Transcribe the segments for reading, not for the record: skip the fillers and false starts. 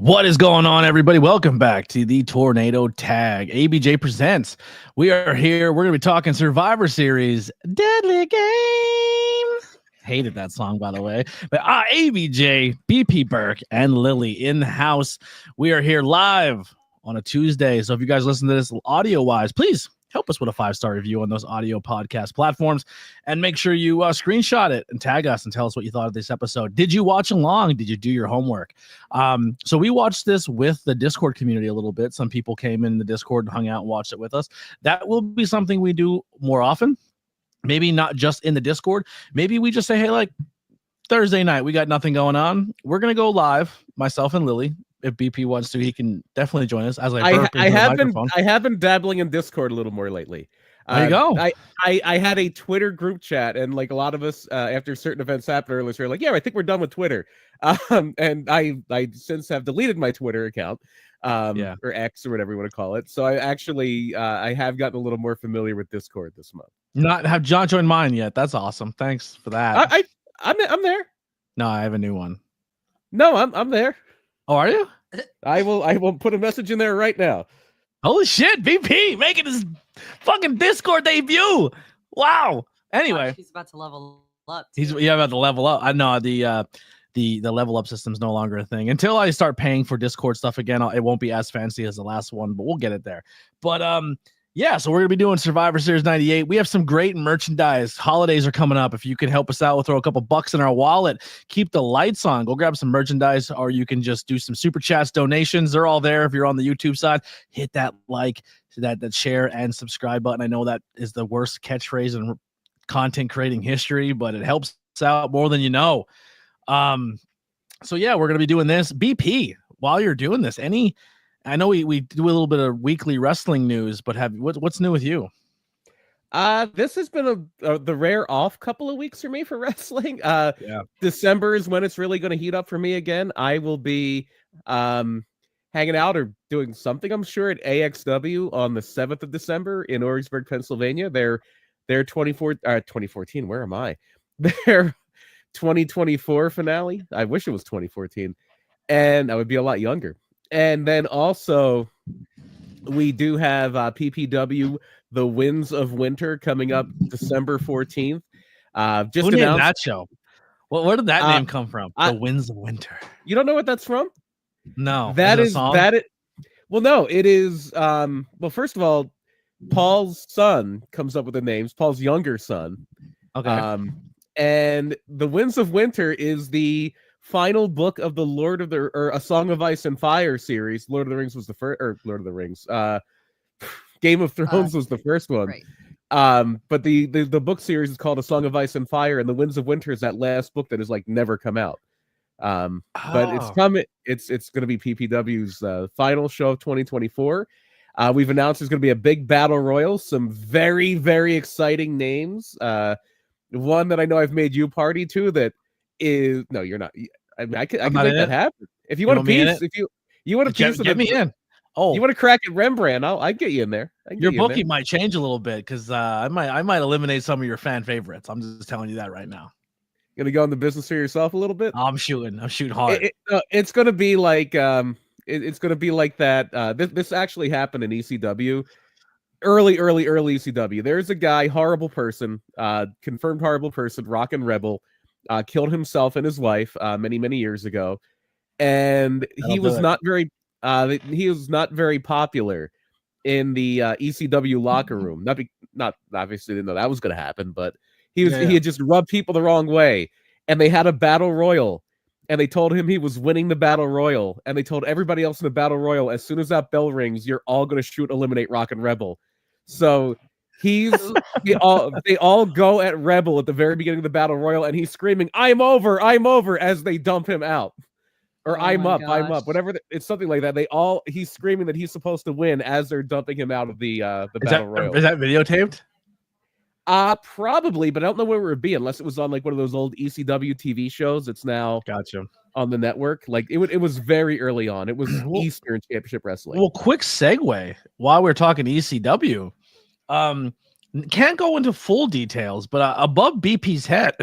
What is going on, everybody? Welcome back to the Tornado Tag. ABJ presents. We are here. We're going to be talking Survivor Series Deadly Game. Hated that song, by the way. But ABJ, BP Burke, and Lilly in the house. We are here live on a Tuesday. So if you guys listen to this audio-wise, please help us with a 5-star review on those audio podcast platforms, and make sure you screenshot it and tag us and tell us what you thought of this episode. Did you watch along? Did you do your homework? So we watched this with the Discord community a little bit. Some people came in the Discord and hung out and watched it with us. That will be something we do more often. Maybe not just in the Discord. Maybe we just say, hey, like Thursday night, we got nothing going on. We're going to go live, myself and Lilly. If BP wants to, he can definitely join us. As I have been dabbling in Discord a little more lately. There you go. I had a Twitter group chat, and like a lot of us, after certain events happened earlier, we were like, yeah, I think we're done with Twitter. And I since have deleted my Twitter account, or X or whatever you want to call it. So I actually I have gotten a little more familiar with Discord this month. Not have John joined mine yet. That's awesome. Thanks for that. I'm there. No, I have a new one. No, I'm there. Oh, are you? I will put a message in there right now. Holy shit, BP making his fucking Discord debut. Wow. Anyway, he's about to level up. He's about to level up. I know the level up system is no longer a thing until I start paying for Discord stuff again. It won't be as fancy as the last one, but we'll get it there. But yeah, so we're gonna be doing Survivor Series 98. We have some great merchandise. Holidays are coming up. If you could help us out, we'll throw a couple bucks in our wallet. Keep the lights on. Go grab some merchandise, or you can just do some super chats, donations. They're all there. If you're on the YouTube side, hit that like, that share and subscribe button. I know that is the worst catchphrase in content creating history, but it helps out more than you know. So yeah, we're gonna be doing this. BP, while you're doing this, I know we do a little bit of weekly wrestling news, but what's new with you? This has been the rare off couple of weeks for me for wrestling. Yeah. December is when it's really going to heat up for me again. I will be hanging out or doing something, I'm sure, at AXW on the 7th of December in Orangeburg, Pennsylvania. Their 2014, where am I? Their 2024 finale. I wish it was 2014, and I would be a lot younger. And then also, we do have PPW, The Winds of Winter, coming up December 14th. Who named that show? Where did that name come from? The Winds of Winter. You don't know what that's from? No. Well, no, it is. Well, first of all, Paul's son comes up with the names. Paul's younger son. Okay. And The Winds of Winter is the final book of the A Song of Ice and Fire series. Lord of the Rings was the first, or Lord of the Rings. Game of Thrones was the first one. Right. But the book series is called A Song of Ice and Fire, and The Winds of Winter is that last book that is like never come out. But it's coming. It's going to be PPW's final show of 2024. We've announced there's going to be a big battle royal. Some very, very exciting names. One that I know I've made you party to that is no, you're not. I mean, I can make that happen. If you want a piece, if you want a piece, get me in. Oh, you want to crack at Rembrandt? I'll get you in there. Your booking might change a little bit because I might eliminate some of your fan favorites. I'm just telling you that right now. Gonna go in the business for yourself a little bit. I'm shooting hard. It's gonna be like it's gonna be like that. This actually happened in ECW. Early ECW. There's a guy, horrible person, confirmed horrible person, Rockin' Rebel. Killed himself and his wife many years ago, and he was not very popular in the ECW locker room. Not obviously didn't know that was going to happen, but he had just rubbed people the wrong way, and they had a battle royal, and they told him he was winning the battle royal, and they told everybody else in the battle royal, as soon as that bell rings, you're all going to eliminate Rockin' Rebel. So they all go at Rebel at the very beginning of the battle royal, and he's screaming, I'm over, as they dump him out. Or I'm up, whatever. It's something like that. He's screaming that he's supposed to win as they're dumping him out of the battle royal. Is that videotaped? Probably, but I don't know where it would be unless it was on like one of those old ECW TV shows. It's now on the network. Like it was very early on. It was Eastern Championship Wrestling. Well, quick segue while we're talking ECW. Can't go into full details, but above BP's head,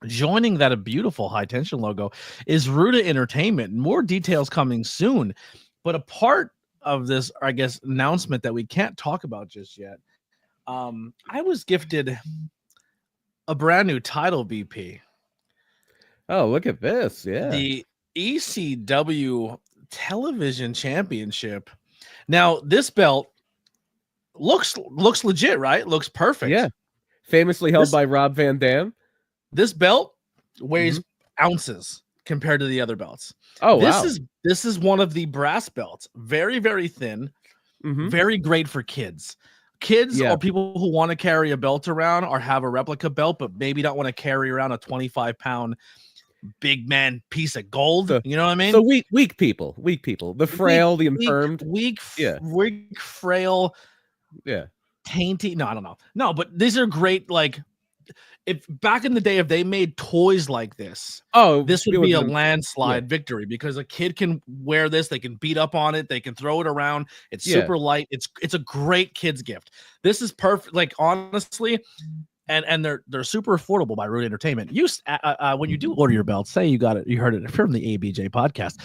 Joining that a beautiful high tension logo is Ruda Entertainment. More details coming soon. But a part of this, I guess, announcement that we can't talk about just yet. I was gifted a brand new title, BP. Oh, look at this. Yeah. The ECW Television Championship. Now, this belt looks legit, right? Looks perfect. Yeah. Famously held by Rob Van Dam. This belt weighs ounces compared to the other belts. Oh, this is one of the brass belts. Very, very thin. Very great for kids. Kids or people who want to carry a belt around or have a replica belt, but maybe don't want to carry around a 25-pound big man piece of gold. You know what I mean? So weak people, the frail, the infirmed, weak, frail, tainty. No, I don't know. No, but these are great. Like, if back in the day, if they made toys like this, this would be a landslide victory, because a kid can wear this, they can beat up on it, they can throw it around. It's super light. It's a great kid's gift. This is perfect. Like, honestly. And they're super affordable by Ruda Entertainment. When you do order your belt, say you got it, you heard it from the ABJ podcast.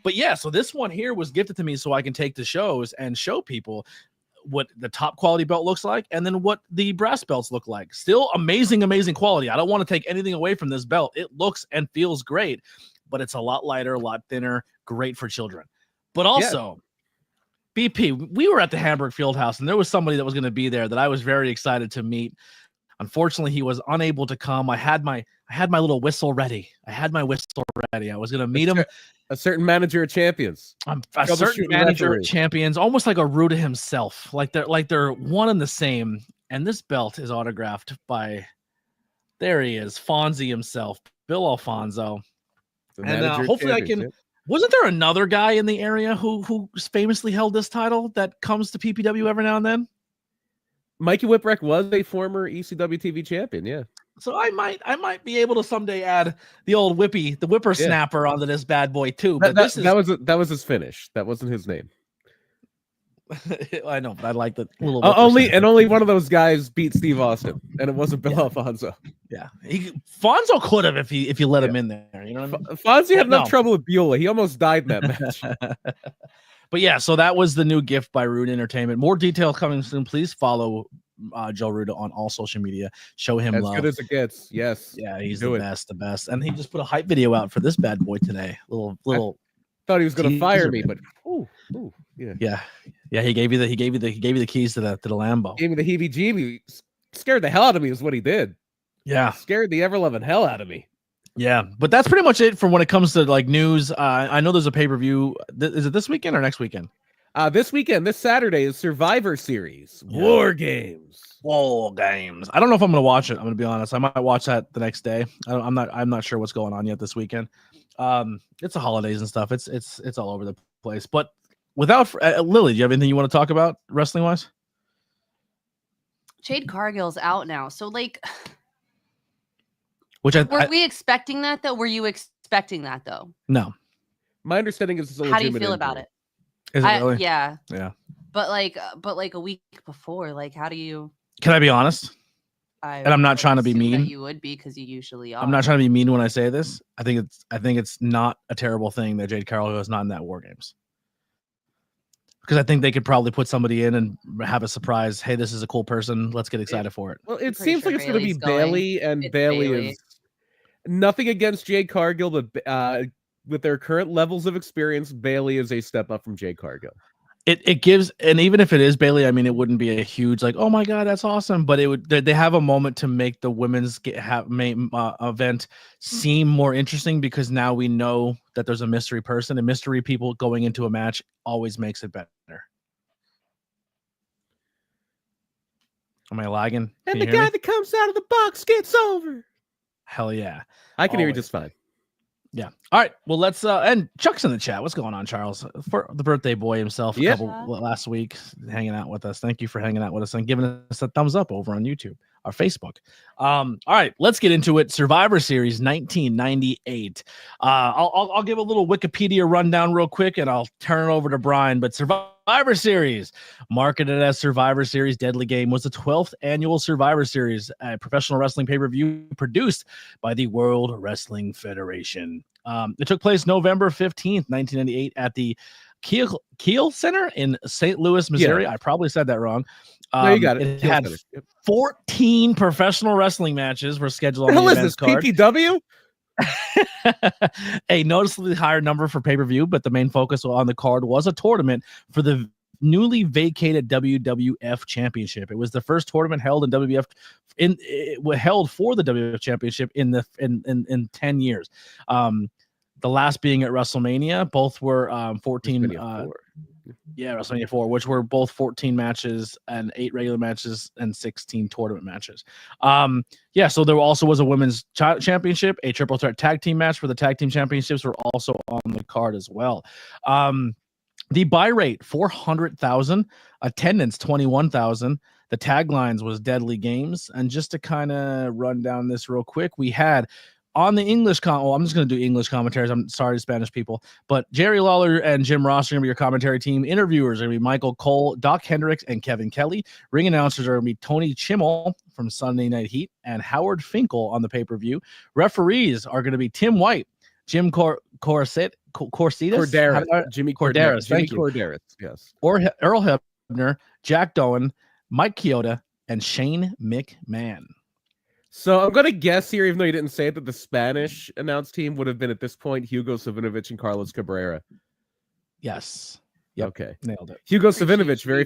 But yeah, so this one here was gifted to me so I can take to shows and show people what the top quality belt looks like, and then what the brass belts look like. Still amazing quality. I don't want to take anything away from this belt. It looks and feels great, but it's a lot lighter, a lot thinner, great for children. But also, BP, we were at the Hamburg Fieldhouse, and there was somebody that was going to be there that I was very excited to meet. Unfortunately, he was unable to come. I had my little whistle ready. I was going to meet him. A certain manager of champions. A certain manager of champions, almost like a Ruda himself. Like they're one and the same. And this belt is autographed by, there he is, Fonzie himself, Bill Alfonso. And hopefully I can. Wasn't there another guy in the area who famously held this title that comes to PPW every now and then? Mikey Whipwreck was a former ECW TV champion, yeah. So I might be able to someday add the old whippersnapper onto this bad boy too. But that was his finish. That wasn't his name. I know, but I like the little only one of those guys beat Steve Austin, and it wasn't Bill Alfonso. Yeah, Fonzo could have if you let him in there. You know what I mean? Fonzie had enough trouble with Beulah. He almost died in that match. But yeah, so that was the new gift by Ruda Entertainment. More details coming soon. Please follow Joe Ruda on all social media. Show him love. As good as it gets. Yes. Yeah, he's the best. And he just put a hype video out for this bad boy today. Little. I thought he was going to fire me, but yeah. He gave you the keys to the Lambo. Gave me the heebie-jeebie. Scared the hell out of me is what he did. Yeah, scared the ever-loving hell out of me. Yeah, but that's pretty much it for when it comes to like news. I know there's a pay-per-view. Is it this weekend or next weekend? This weekend, this Saturday is Survivor Series. War Games. I don't know if I'm gonna watch it. I'm gonna be honest. I might watch that the next day. I'm not sure what's going on yet this weekend. It's the holidays and stuff. It's all over the place. But without Lily, do you have anything you want to talk about wrestling wise? Jade Cargill's out now, so like. Were we expecting that though? Were you expecting that though? No. My understanding is it's a how do you feel about it? Is it really? Yeah. Yeah. But like a week before, like, how do you? Can I be honest? And I'm not trying to be mean. You would be, because you usually are. I'm not trying to be mean when I say this. I think it's not a terrible thing that Jade Cargill is not in that War Games. Because I think they could probably put somebody in and have a surprise. Hey, this is a cool person. Let's get excited for it. Well, it seems like it's going to be Bailey, and Bailey is nothing against Jade Cargill, but with their current levels of experience, Bailey is a step up from Jade Cargill. It gives, and even if it is Bailey, I mean, it wouldn't be a huge like, oh my god, that's awesome. But it would. They have a moment to make the women's event seem more interesting, because now we know that there's a mystery person, and mystery people going into a match always makes it better. Am I lagging? And the guy that comes out of the box gets over. Hell yeah, I can hear you just fine. Yeah. All right. Well, let's and Chuck's in the chat. What's going on, Charles? For the birthday boy himself, last week, hanging out with us. Thank you for hanging out with us and giving us a thumbs up over on YouTube. our Facebook. All right, let's get into it. Survivor Series 1998. I'll give a little Wikipedia rundown real quick, and I'll turn it over to Brian. But Survivor Series, marketed as Survivor Series Deadly Game, was the 12th annual Survivor Series, a professional wrestling pay-per-view produced by the World Wrestling Federation. It took place November 15th, 1998 at the Kiel Center in St. Louis, Missouri. I probably said that wrong. No, you got it. It had 14 professional wrestling matches were scheduled on the event's card. PPW? A noticeably higher number for pay-per-view, but the main focus on the card was a tournament for the newly vacated WWF Championship. It was the first tournament held in WWF held for the WWF Championship in 10 years. The last being at WrestleMania. Both were 14. WrestleMania 4, which were both 14 matches and 8 regular matches and 16 tournament matches. So there also was a women's championship, a triple threat tag team match for the tag team championships were also on the card as well. The buy rate 400,000, attendance 21,000. The taglines was Deadly Games. And just to kind of run down this real quick, we had on the English I'm just going to do English commentaries. I'm sorry, Spanish people, but Jerry Lawler and Jim Ross are going to be your commentary team. Interviewers are going to be Michael Cole, Doc Hendricks, and Kevin Kelly. Ring announcers are going to be Tony Chimmel from Sunday Night Heat and Howard Finkel on the pay-per-view. Referees are going to be Tim White, Jim Corderas, Jimmy Corderas. Thank you. Corderas, yes. Or Earl Hebner, Jack Doan, Mike Chioda, and Shane McMahon. So I'm going to guess here, even though you didn't say it, that the Spanish announced team would have been at this point Hugo Savinovich and Carlos Cabrera. Yes. Yep. Okay. Nailed it. Hugo Savinovich very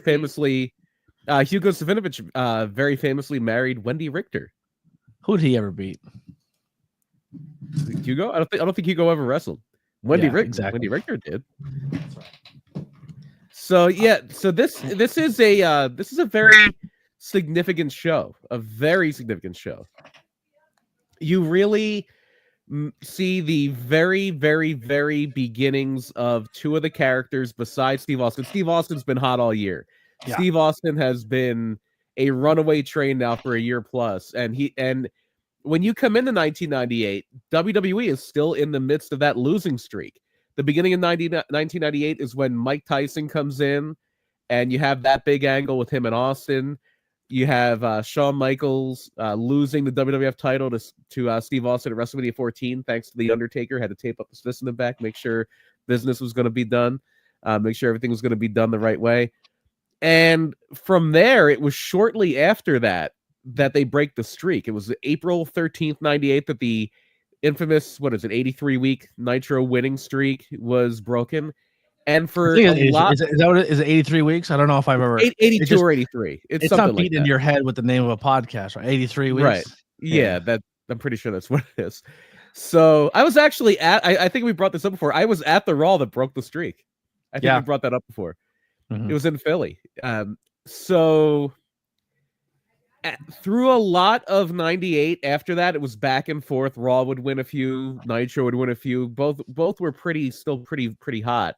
famously married Wendy Richter. Who'd he ever beat? Hugo? I don't think Hugo ever wrestled. Wendy Richter. Exactly. Wendy Richter did. That's right. So this is a very significant show, a very significant show. You really see the very, very, very beginnings of two of the characters besides Steve Austin. Steve Austin's been hot all year. Yeah. Steve Austin has been a runaway train now for a year plus, and when you come into 1998, WWE is still in the midst of that losing streak. The beginning of 1998 is when Mike Tyson comes in, and you have that big angle with him and Austin. You have Shawn Michaels losing the WWF title to Steve Austin at WrestleMania 14, thanks to The Undertaker. Had to tape up his fist in the back, make sure business was going to be done, make sure everything was going to be done the right way. And from there, it was shortly after that they break the streak. It was April 13th, 98 that the infamous, 83-week Nitro winning streak was broken. And for a lot... Is it 83 weeks? I don't know if I've ever... 82 or 83. It's not beating in your head with the name of a podcast, right? 83 weeks? Right. Yeah, I'm pretty sure that's what it is. So I was actually I think we brought this up before. I was at the Raw that broke the streak. I think we brought that up before. Mm-hmm. It was in Philly. Through a lot of 98 after that, it was back and forth. Raw would win a few, Nitro would win a few. Both were still pretty hot.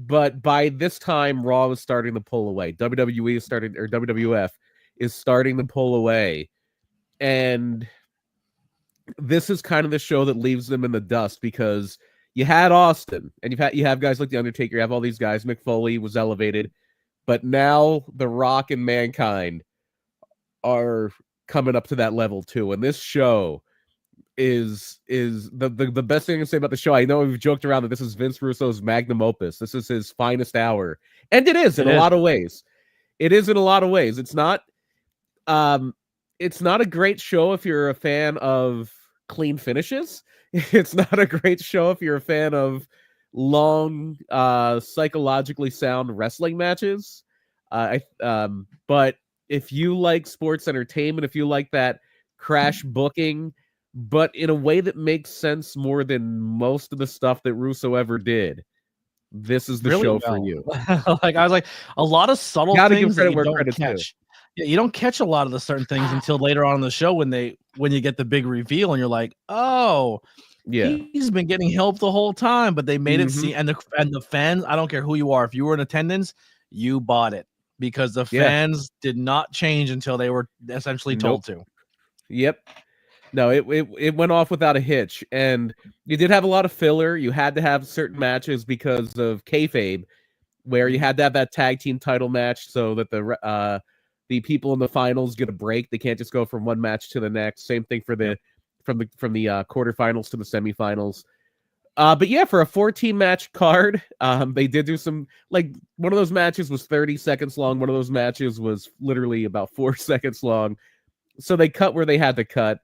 But by this time, Raw was starting to pull away. WWF is starting to pull away. And this is kind of the show that leaves them in the dust, because you had Austin, and you have guys like The Undertaker, you have all these guys. Mick Foley was elevated. But now The Rock and Mankind are coming up to that level too. And this show is the best thing I can say about the show. I know we've joked around that this is Vince Russo's magnum opus. This is his finest hour. And it is in a lot of ways. It is in a lot of ways. It's not a great show if you're a fan of clean finishes. It's not a great show if you're a fan of long, psychologically sound wrestling matches. But if you like sports entertainment, if you like that crash booking, but in a way that makes sense more than most of the stuff that Russo ever did, this is the show for you. I was like, a lot of subtle things that you don't catch. Yeah, you don't catch a lot of the certain things until later on in the show when you get the big reveal and you're like, oh, yeah, he's been getting help the whole time. But they made it seem, and the fans, I don't care who you are, if you were in attendance, you bought it. because the fans did not change until they were essentially told to. Yep. No, it went off without a hitch, and you did have a lot of filler. You had to have certain matches because of kayfabe, where you had to have that tag team title match so that the people in the finals get a break. They can't just go from one match to the next. Same thing for the from the quarterfinals to the semifinals. But yeah, for a 14 match card, they did do some, like, one of those matches was 30 seconds long. One of those matches was literally about 4 seconds long. So they cut where they had to cut.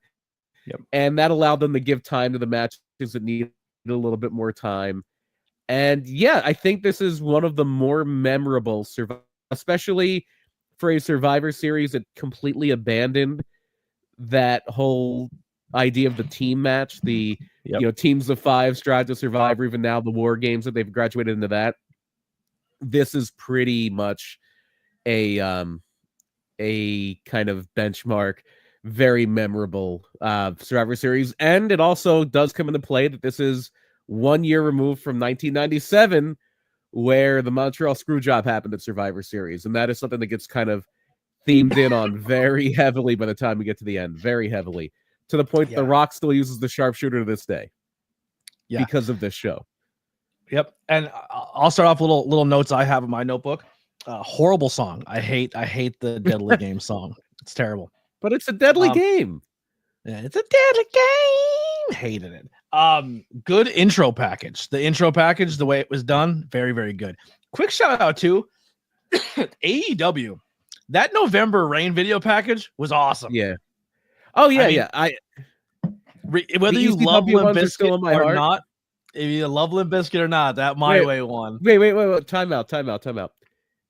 Yep. And that allowed them to give time to the matches that needed a little bit more time. And yeah, I think this is one of the more memorable, especially for a Survivor Series that completely abandoned that whole idea of the team match, the teams of 5 strive to survive, or even now the war games that they've graduated into that. This is pretty much a kind of benchmark, very memorable Survivor Series. And it also does come into play that this is 1 year removed from 1997, where the Montreal Screwjob happened at Survivor Series. And that is something that gets kind of themed in on very heavily by the time we get to the end, very heavily, to the point that The Rock still uses the sharpshooter to this day because of this show. Yep. And I'll start off little notes I have in my notebook. Horrible song. I hate the Deadly Game song. It's terrible. But it's a deadly game. Yeah, it's a deadly game. Hated it. Good intro package. The intro package, the way it was done, very, very good. Quick shout out to AEW. That November Rain video package was awesome. Yeah. Oh yeah, Whether you love Limp Bizkit or not, if you love Limp Bizkit or not, that My Way one. Wait. Time out.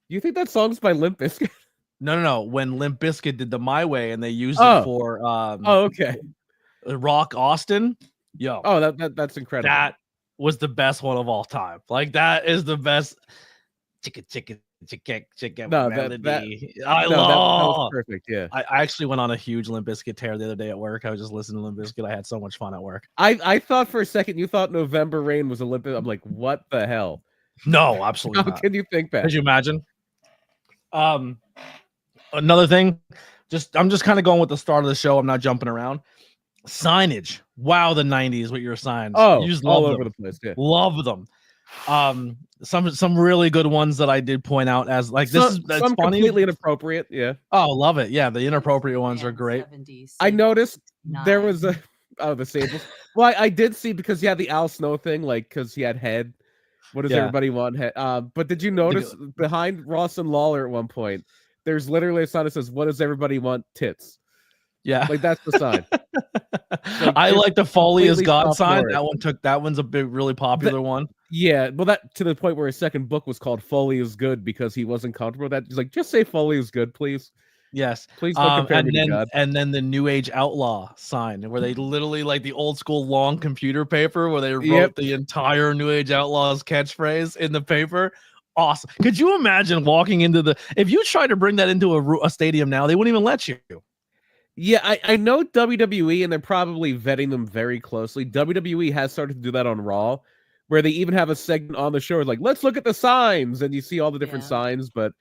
You think that song's by Limp Bizkit? No. When Limp Bizkit did the My Way and they used it for okay. Rock Austin. Yo. Oh, that's incredible. That was the best one of all time. Like, that is the best. Chicken. No, melody. That was perfect. Yeah. I actually went on a huge Limp Bizkit tear the other day at work. I was just listening to Limp Bizkit. I had so much fun at work. I thought for a second you thought November Rain was a Limp Bizkit. I'm like, what the hell? No, absolutely How not. can you think that? Could you imagine? Another thing, I'm just kind of going with the start of the show. I'm not jumping around. Signage. Wow, the 90s with your signs. Oh, you just all over the place. Yeah. Love them. Some really good ones that I did point out as, like, that's funny. Completely inappropriate. Yeah. Oh, love it. Yeah, the inappropriate ones are great. 70s, I noticed 9. there was the Sables. Well, I did see, because he had the Al Snow thing, like, because he had head. What does everybody want? Head? But did you notice behind Ross and Lawler at one point, there's literally a sign that says, "What does everybody want? Tits." Yeah, like that's the sign. I like the Foley is God sign. That one's a big, really popular one. Yeah, well, that to the point where his second book was called Foley is Good because he wasn't comfortable with that. He's like, just say Foley is good, please. Yes, please don't compare me to God. And then the New Age Outlaw sign, where they literally, like, the old school long computer paper where they wrote the entire New Age Outlaws catchphrase in the paper. Awesome. Could you imagine walking into if you try to bring that into a stadium now, they wouldn't even let you. Yeah, I know WWE, and they're probably vetting them very closely. WWE has started to do that on Raw, where they even have a segment on the show like, let's look at the signs, and you see all the different signs. But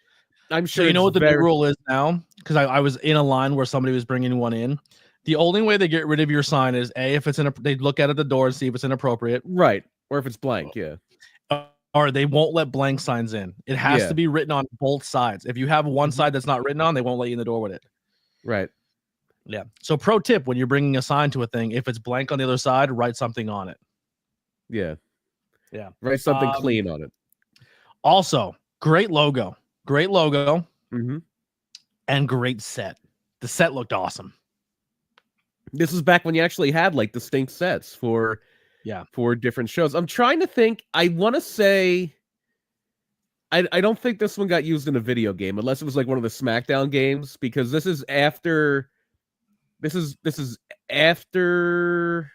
I'm sure you know what the big rule is now, because I was in a line where somebody was bringing one in. The only way they get rid of your sign is if it's they look at the door and see if it's inappropriate, right, or if it's blank, or they won't let blank signs in. It has to be written on both sides. If you have one side that's not written on, they won't let you in the door with it. Right. Yeah. So pro tip, when you're bringing a sign to a thing, if it's blank on the other side, write something on it. Yeah. Yeah. Write something clean on it. Also, great logo. Mm-hmm. And great set. The set looked awesome. This was back when you actually had, like, distinct sets for different shows. I'm trying to think. I want to say I don't think this one got used in a video game, unless it was like one of the SmackDown games, because this is after. This is after.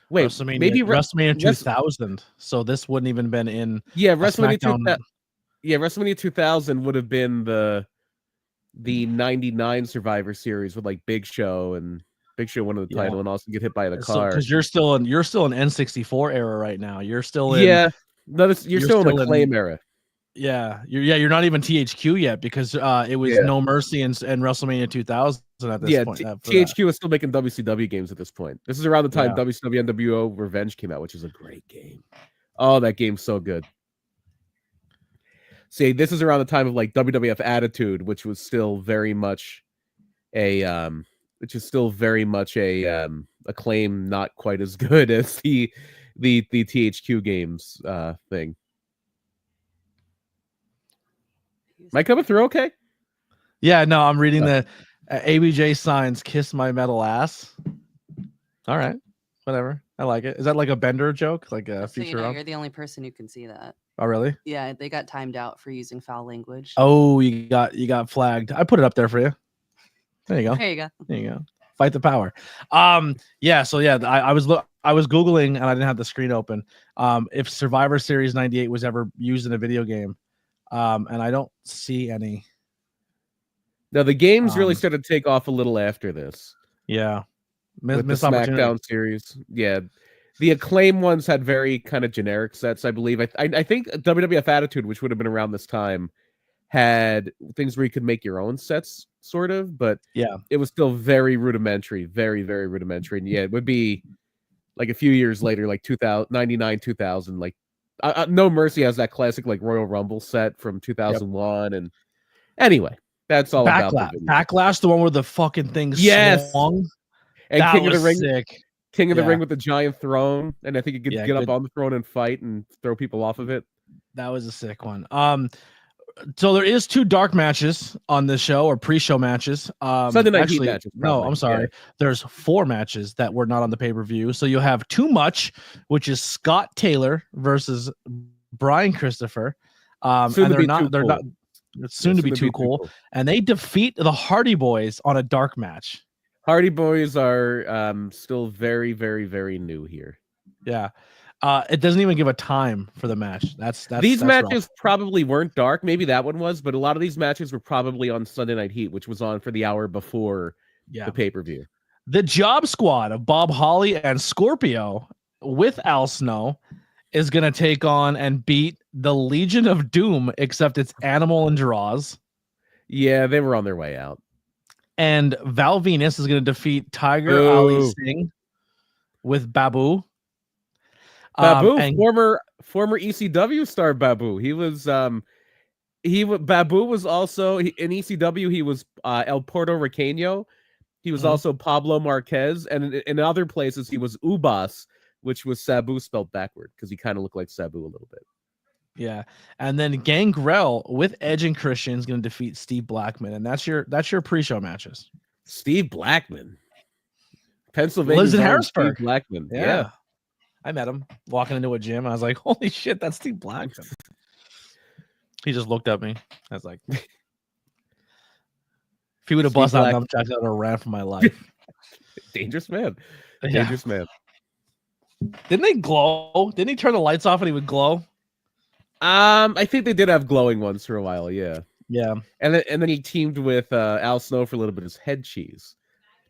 Wait, maybe WrestleMania 2000. So this wouldn't even been in. Yeah, WrestleMania 2000 would have been the 99 Survivor Series with, like, Big Show, and Big Show won the title and also get hit by the car. Because you're still in N64 era right now. You're still in you're still in the Claim era. You're not even THQ yet because it was No Mercy and WrestleMania 2000 at this point. THQ is still making WCW games at this point. This is around the time Yeah. WCW NWO Revenge came out, which is a great game. Oh, that game's so good. See, this is around the time of like WWF Attitude, which was still very much a Acclaim, not quite as good as the THQ games thing. Am I coming through okay? Yeah, no, I'm reading the ABJ signs "Kiss My Metal Ass." All right, whatever. I like it. Is that like a Bender joke, like a So future? you're the only person who can see that. Oh, really? Yeah, they got timed out for using foul language. Oh, you got flagged. I put it up there for you. There you go. There you go. There you go. Fight the power. Yeah. So yeah, I was Googling and I didn't have the screen open. If Survivor Series 98 was ever used in a video game, and I don't see any. Now the games really started to take off a little after this. Yeah. With the SmackDown series. Yeah. The Acclaim ones had very kind of generic sets, I believe. I think WWF Attitude, which would have been around this time, had things where you could make your own sets, sort of, but yeah, it was still very rudimentary, very, very rudimentary. And yeah, it would be like a few years later, like 99, 2000, like No Mercy has that classic like Royal Rumble set from 2001. Yep. And anyway, that's all about the Backlash, the one where the fucking thing swung. And that King was of the Ring, sick. King of the Ring with the giant throne, and I think you could get up on the throne and fight and throw people off of it. That was a sick one. So there is 2 dark matches on this show, or pre-show matches. Sunday night heat matches. Probably. No, I'm sorry. Yeah. There's 4 matches that were not on the pay-per-view. So you have Too Much, which is Scott Taylor versus Brian Christopher. And they're not soon to be too cool. And they defeat the Hardy Boys on a dark match. Hardy Boys are still very, very, very new here. Yeah. It doesn't even give a time for the match. That's matches rough. Probably weren't dark. Maybe that one was, but a lot of these matches were probably on Sunday Night Heat, which was on for the hour before the pay-per-view. The Job Squad of Bob Holly and Scorpio with Al Snow is going to take on and beat the Legion of Doom, except it's Animal and Draws. Yeah, they were on their way out. And Val Venus is going to defeat Tiger Ali Singh with Babu. Babu, former ECW star Babu. He was Babu was also in ECW. He was El Puerto Riqueño. He was also Pablo Marquez, and in other places he was Ubas, which was Sabu spelled backward because he kind of looked like Sabu a little bit. Yeah, and then Gangrel with Edge and Christian is going to defeat Steve Blackman, and that's your pre-show matches. Steve Blackman, Pennsylvania, lives in Harrisburg. Steve Blackman, yeah. I met him walking into a gym. I was like, "Holy shit, that's Steve Blackman." He just looked at me. I was like, "If he would have busted out nunchucks, I would have ran for my life." Dangerous man, dangerous man. Didn't they glow? Didn't he turn the lights off and he would glow? I think they did have glowing ones for a while. Yeah. And then he teamed with Al Snow for a little bit as head cheese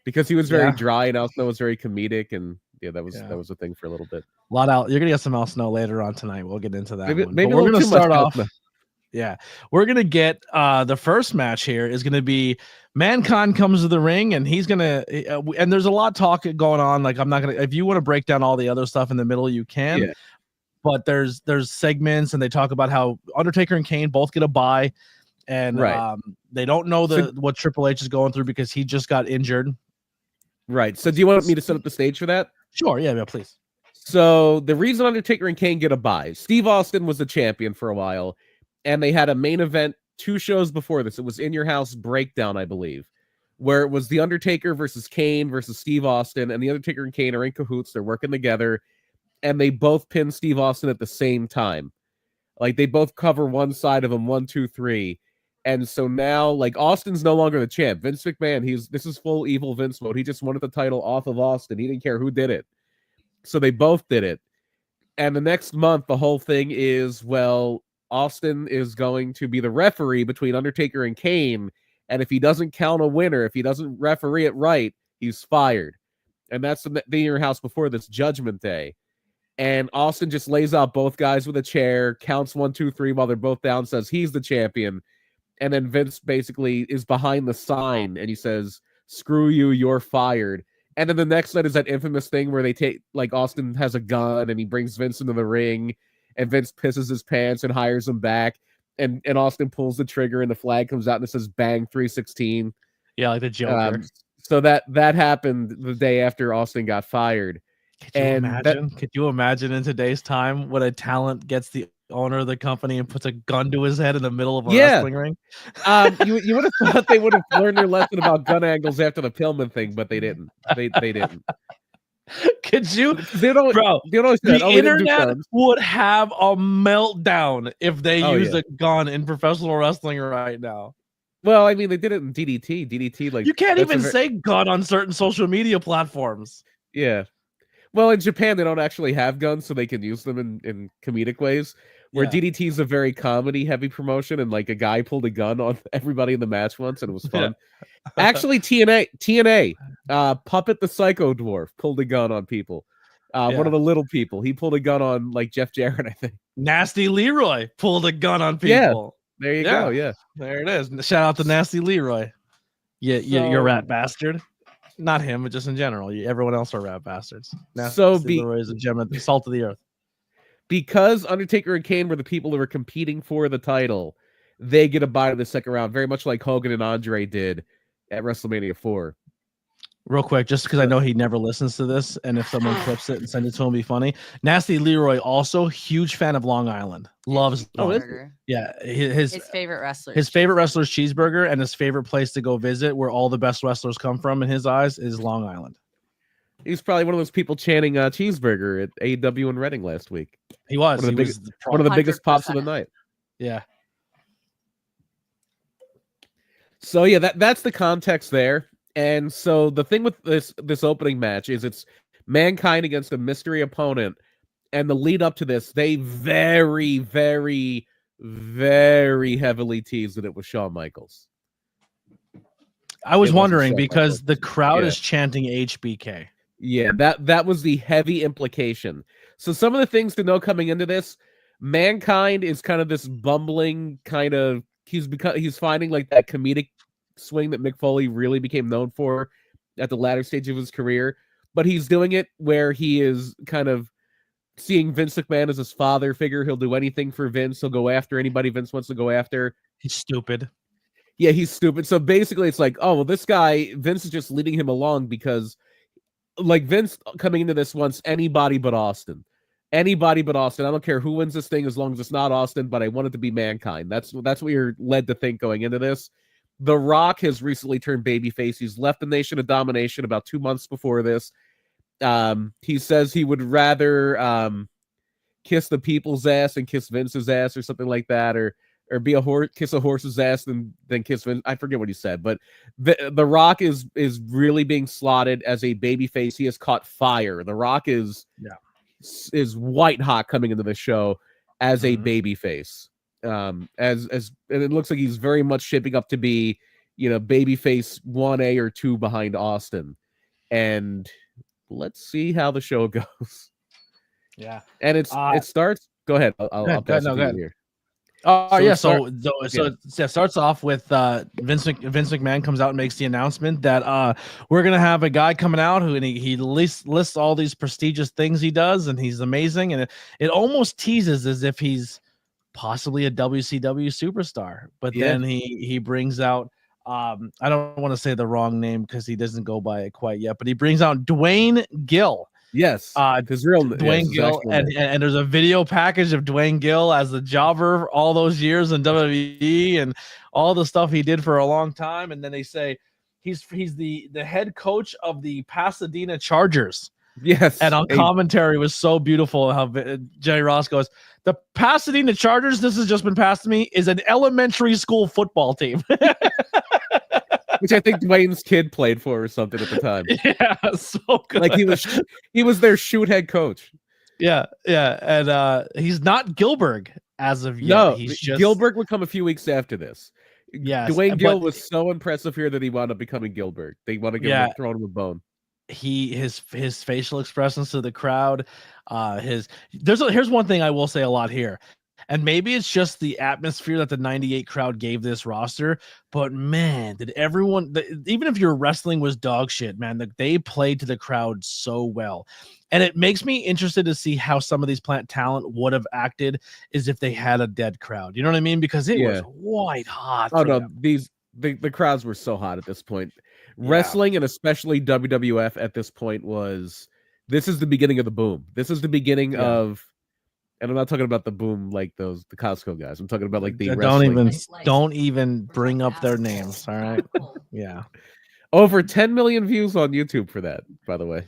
because he was very dry and Al Snow was very comedic, and that was a thing for a little bit. You're gonna get some Al Snow later on tonight. We'll get into that. Maybe we're gonna start off. Yeah, we're gonna get the first match here is gonna be Mankind comes to the ring, and he's gonna and there's a lot of talk going on. Like, I'm not gonna, if you want to break down all the other stuff in the middle, you can. Yeah. But there's segments, and they talk about how Undertaker and Kane both get a bye, and they don't know what Triple H is going through because he just got injured. Right. So do you want me to set up the stage for that? Sure. Yeah, please. So the reason Undertaker and Kane get a bye, Steve Austin was the champion for a while, and they had a main event 2 shows before this. It was In Your House Breakdown, I believe, where it was the Undertaker versus Kane versus Steve Austin, and the Undertaker and Kane are in cahoots. They're working together, and they both pin Steve Austin at the same time. Like, they both cover one side of him, 1, 2, 3. And so now, like, Austin's no longer the champ. Vince McMahon, this is full evil Vince mode. He just wanted the title off of Austin. He didn't care who did it. So they both did it. And the next month, the whole thing is, well, Austin is going to be the referee between Undertaker and Kane. And if he doesn't count a winner, if he doesn't referee it right, he's fired. And that's the In Your House before this, Judgment Day. And Austin just lays out both guys with a chair, counts 1, 2, 3 while they're both down, says he's the champion. And then Vince basically is behind the sign and he says, "Screw you, you're fired." And then the next night is that infamous thing where they take, like, Austin has a gun and he brings Vince into the ring and Vince pisses his pants and hires him back. And Austin pulls the trigger and the flag comes out and it says "Bang 316." Yeah, like the Joker. So that happened the day after Austin got fired. Could you imagine in today's time when a talent gets the owner of the company and puts a gun to his head in the middle of a wrestling ring? You would have thought they would have learned their lesson about gun angles after the Pillman thing, but they didn't. They didn't. Could you, bro? The internet would have a meltdown if they used a gun in professional wrestling right now. Well, I mean, they did it in DDT. DDT, like, you can't even say gun on certain social media platforms. Yeah. Well, in Japan, they don't actually have guns, so they can use them in comedic ways. Where DDT is a very comedy-heavy promotion, and like a guy pulled a gun on everybody in the match once, and it was fun. Actually, TNA, Puppet the Psycho Dwarf pulled a gun on people. One of the little people, he pulled a gun on like Jeff Jarrett, I think. Nasty Leroy pulled a gun on people. There you go. Yeah, there it is. Shout out to Nasty Leroy. Yeah, you're a rat bastard. Not him, but just in general. Everyone else are rat bastards. Leroy is a gem of the salt of the earth. Because Undertaker and Kane were the people who were competing for the title, they get a bye to the second round, very much like Hogan and Andre did at WrestleMania 4. Real quick, just because I know he never listens to this, and if someone clips it and sends it to him, it'd be funny. Nasty Leroy, also huge fan of Long Island. Loves Cheeseburger. Yeah, his favorite wrestler. His favorite wrestler's Cheeseburger, and his favorite place to go visit, where all the best wrestlers come from, in his eyes, is Long Island. He's probably one of those people chanting Cheeseburger at AEW in Reading last week. He was. One of the biggest pops of the night. Yeah. So yeah, that's the context there. And so the thing with this opening match is it's Mankind against a mystery opponent. And the lead up to this, they very, very, very heavily teased that it was Shawn Michaels. I was wondering because the crowd is chanting HBK. Yeah, that was the heavy implication. So some of the things to know coming into this, Mankind is kind of this bumbling kind of, he's finding like that comedic swing that Mick Foley really became known for at the latter stage of his career, but he's doing it where he is kind of seeing Vince McMahon as his father figure. He'll do anything for Vince. He'll go after anybody Vince wants to go after. He's stupid. Yeah, he's stupid. So basically it's like, oh, well, this guy, Vince is just leading him along because like Vince coming into this wants anybody but Austin. Anybody but Austin. I don't care who wins this thing as long as it's not Austin, but I want it to be Mankind. That's what you're led to think going into this. The Rock has recently turned babyface. He's left the Nation of Domination about 2 months before this. He says he would rather kiss the people's ass than kiss Vince's ass or something like that, or be a horse, kiss a horse's ass than kiss Vince. I forget what he said, but the Rock is really being slotted as a babyface. He has caught fire. The Rock is white hot coming into the show as a babyface. And it looks like he's very much shaping up to be, babyface 1A or 2 behind Austin. And let's see how the show goes. Yeah. And it starts. Go ahead. I'll pass it to you here. So it starts off with Vince McMahon comes out and makes the announcement that we're gonna have a guy coming out who he lists all these prestigious things he does, and he's amazing, and it almost teases as if he's possibly a WCW superstar, but then he brings out I don't want to say the wrong name because he doesn't go by it quite yet, but he brings out Dwayne Gill. Yes, his real Dwayne Gill, and there's a video package of Dwayne Gill as the jobber all those years in WWE and all the stuff he did for a long time. And then they say he's the head coach of the Pasadena Chargers. Yes, and on commentary was so beautiful how Jerry Ross goes, the Pasadena Chargers, this has just been passed to me, is an elementary school football team. Which I think Dwayne's kid played for or something at the time. Yeah, so good. Like he was their shoot head coach. Yeah, and he's not Gilbert as of yet. No, he's just Gilbert would come a few weeks after this. Yes, Dwayne Gill was so impressive here that he wound up becoming Gilbert. They want to throw him a bone. his facial expressions to the crowd, here's one thing I will say a lot here. And maybe it's just the atmosphere that the 98 crowd gave this roster, but man, did everyone, even if your wrestling was dog shit, man, they played to the crowd so well. And it makes me interested to see how some of these plant talent would have acted as if they had a dead crowd. You know what I mean? Because it was white hot. Oh no, the crowds were so hot at this point. Wrestling and especially WWF at this point this is the beginning of the boom. This is the beginning of, and I'm not talking about the boom like the Costco guys. I'm talking about like the don't even bring up their names. All right. Yeah. Over 10 million views on YouTube for that, by the way.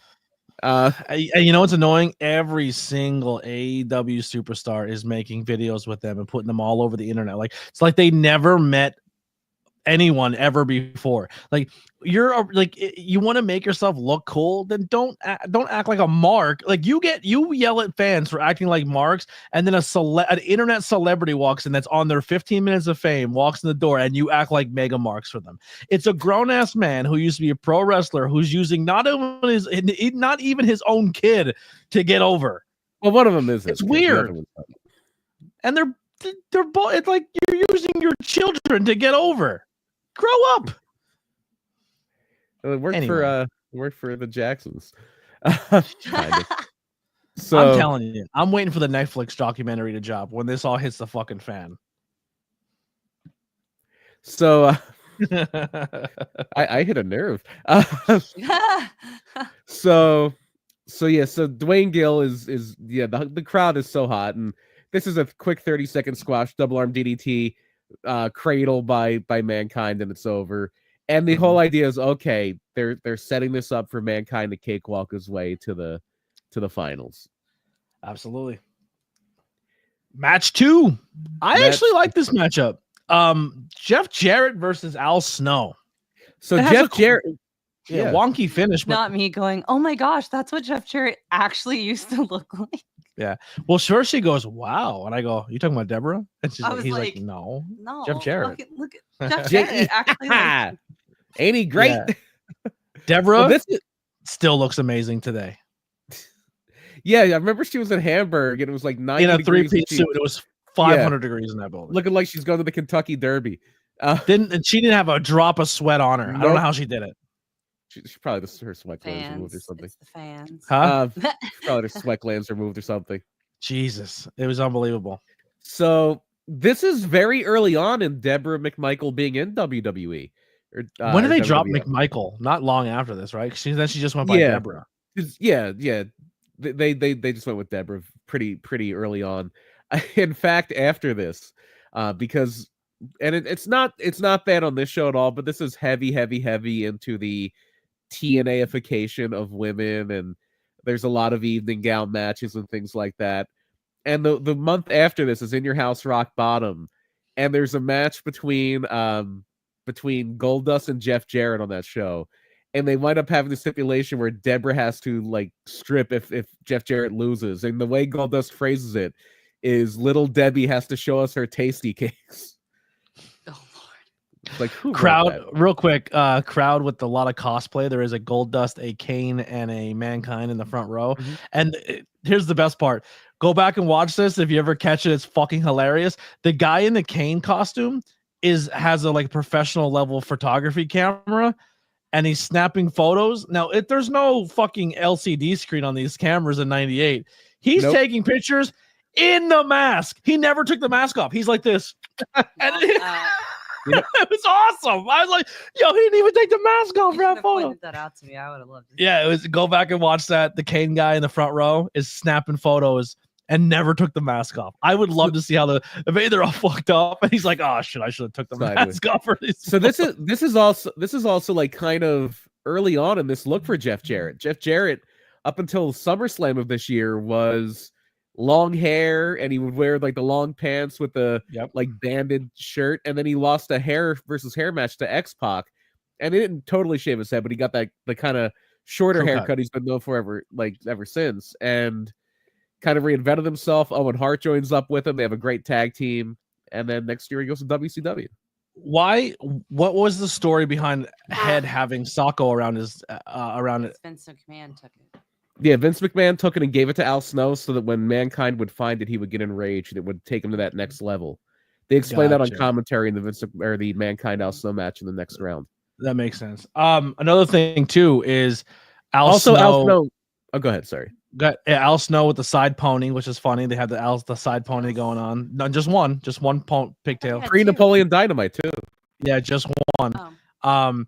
You know what's annoying? Every single AEW superstar is making videos with them and putting them all over the internet. Like it's like they never met anyone ever before. Like you want to make yourself look cool, then don't act like a mark. Like you yell at fans for acting like marks, and then an internet celebrity walks in that's on their 15 minutes of fame, walks in the door, and you act like mega marks for them. It's a grown-ass man who used to be a pro wrestler who's using not even his own kid to get over. Well, one of them is it's weird. And they're both, it's like you're using your children to get over. Grow up. It worked for the Jacksons. So I'm telling you, I'm waiting for the Netflix documentary to drop when this all hits the fucking fan. So I hit a nerve. So Dwayne Gill is the crowd is so hot, and this is a quick 30-second squash, double arm DDT, cradle by Mankind, and it's over. And the whole idea is, okay, they're setting this up for Mankind to cakewalk his way to the finals. Absolutely. Match 2. I actually like this matchup. Jeff Jarrett versus Al Snow. So Jeff Jarrett, wonky finish. But not me going, oh my gosh, that's what Jeff Jarrett actually used to look like. Yeah. Well, sure, she goes, wow. And I go, you talking about Deborah? And he's like, no, Jeff Jarrett. Look at Jeff Jarrett. Actually, ain't he great? Yeah. Deborah still looks amazing today. Yeah, I remember she was in Hamburg and it was like 90 in a degrees. 3-piece suit. It was 500 degrees in that building. Looking like she's going to the Kentucky Derby. And she didn't have a drop of sweat on her. Nope. I don't know how she did it. She probably her sweat glands removed or something. It's the fans. Huh? Probably her sweat glands removed or something. Jesus, it was unbelievable. So this is very early on in Deborah McMichael being in WWE. When did they drop McMichael? Not long after this, right? Then she just went by Deborah. Yeah. They just went with Deborah pretty early on. In fact, after this, because it's not bad on this show at all, but this is heavy into the TNA-ification of women, and there's a lot of evening gown matches and things like that. And the month after this is In Your House Rock Bottom, and there's a match between Goldust and Jeff Jarrett on that show, and they wind up having the stipulation where Deborah has to like strip if Jeff Jarrett loses, and the way Goldust phrases it is Little Debbie has to show us her tasty cakes. Like crowd real quick, crowd with a lot of cosplay. There is a Goldust, a Kane, and a Mankind in the front row. And here's the best part. Go back and watch this if you ever catch it. It's fucking hilarious. The guy in the Kane costume has a like professional level photography camera, and he's snapping photos. Now, there's no fucking LCD screen on these cameras in 98. He's taking pictures in the mask. He never took the mask off. He's like this. It was awesome. I was like, yo, he didn't even take the mask off for that photo. Pointed that out to me. I would have loved it. Yeah, it was. Go back and watch that. The Kane guy in the front row is snapping photos and never took the mask off. I would love to see how they're all fucked up, and he's like, oh shit, I should have took the mask off for these. So this is also like kind of early on in this look for Jeff Jarrett. Jeff Jarrett, up until SummerSlam of this year, was long hair, and he would wear like the long pants with the like banded shirt, and then he lost a hair versus hair match to X-Pac, and he didn't totally shave his head, but he got that the kind of shorter haircut he's been known for ever since, and kind of reinvented himself. Owen Hart joins up with him. They have a great tag team, and then next year he goes to WCW. Why? What was the story behind Head having Socko around his around it? Vince McMahon took it. Yeah, Vince McMahon took it and gave it to Al Snow so that when Mankind would find it, he would get enraged and it would take him to that next level. They explained that on Gotcha. commentary in the Mankind Al Snow match in the next round. That makes sense. Another thing too is Al Also, Snow. Al Snow. Oh, go ahead. Sorry. Got Al Snow with the side pony, which is funny. They had the side pony going on. No, just one pigtail. Yeah. Pre-Napoleon Dynamite too. Yeah, just one. Oh.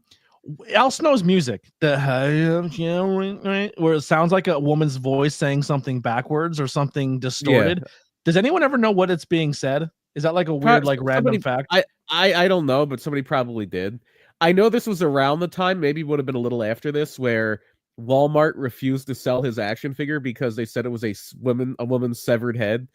Al Snow's music, where it sounds like a woman's voice saying something backwards or something distorted. Does anyone ever know what it's being said? Is that like a weird, like random fact? I don't know, but somebody probably did. I know this was around the time, maybe would have been a little after this, where Walmart refused to sell his action figure because they said it was a woman's severed head.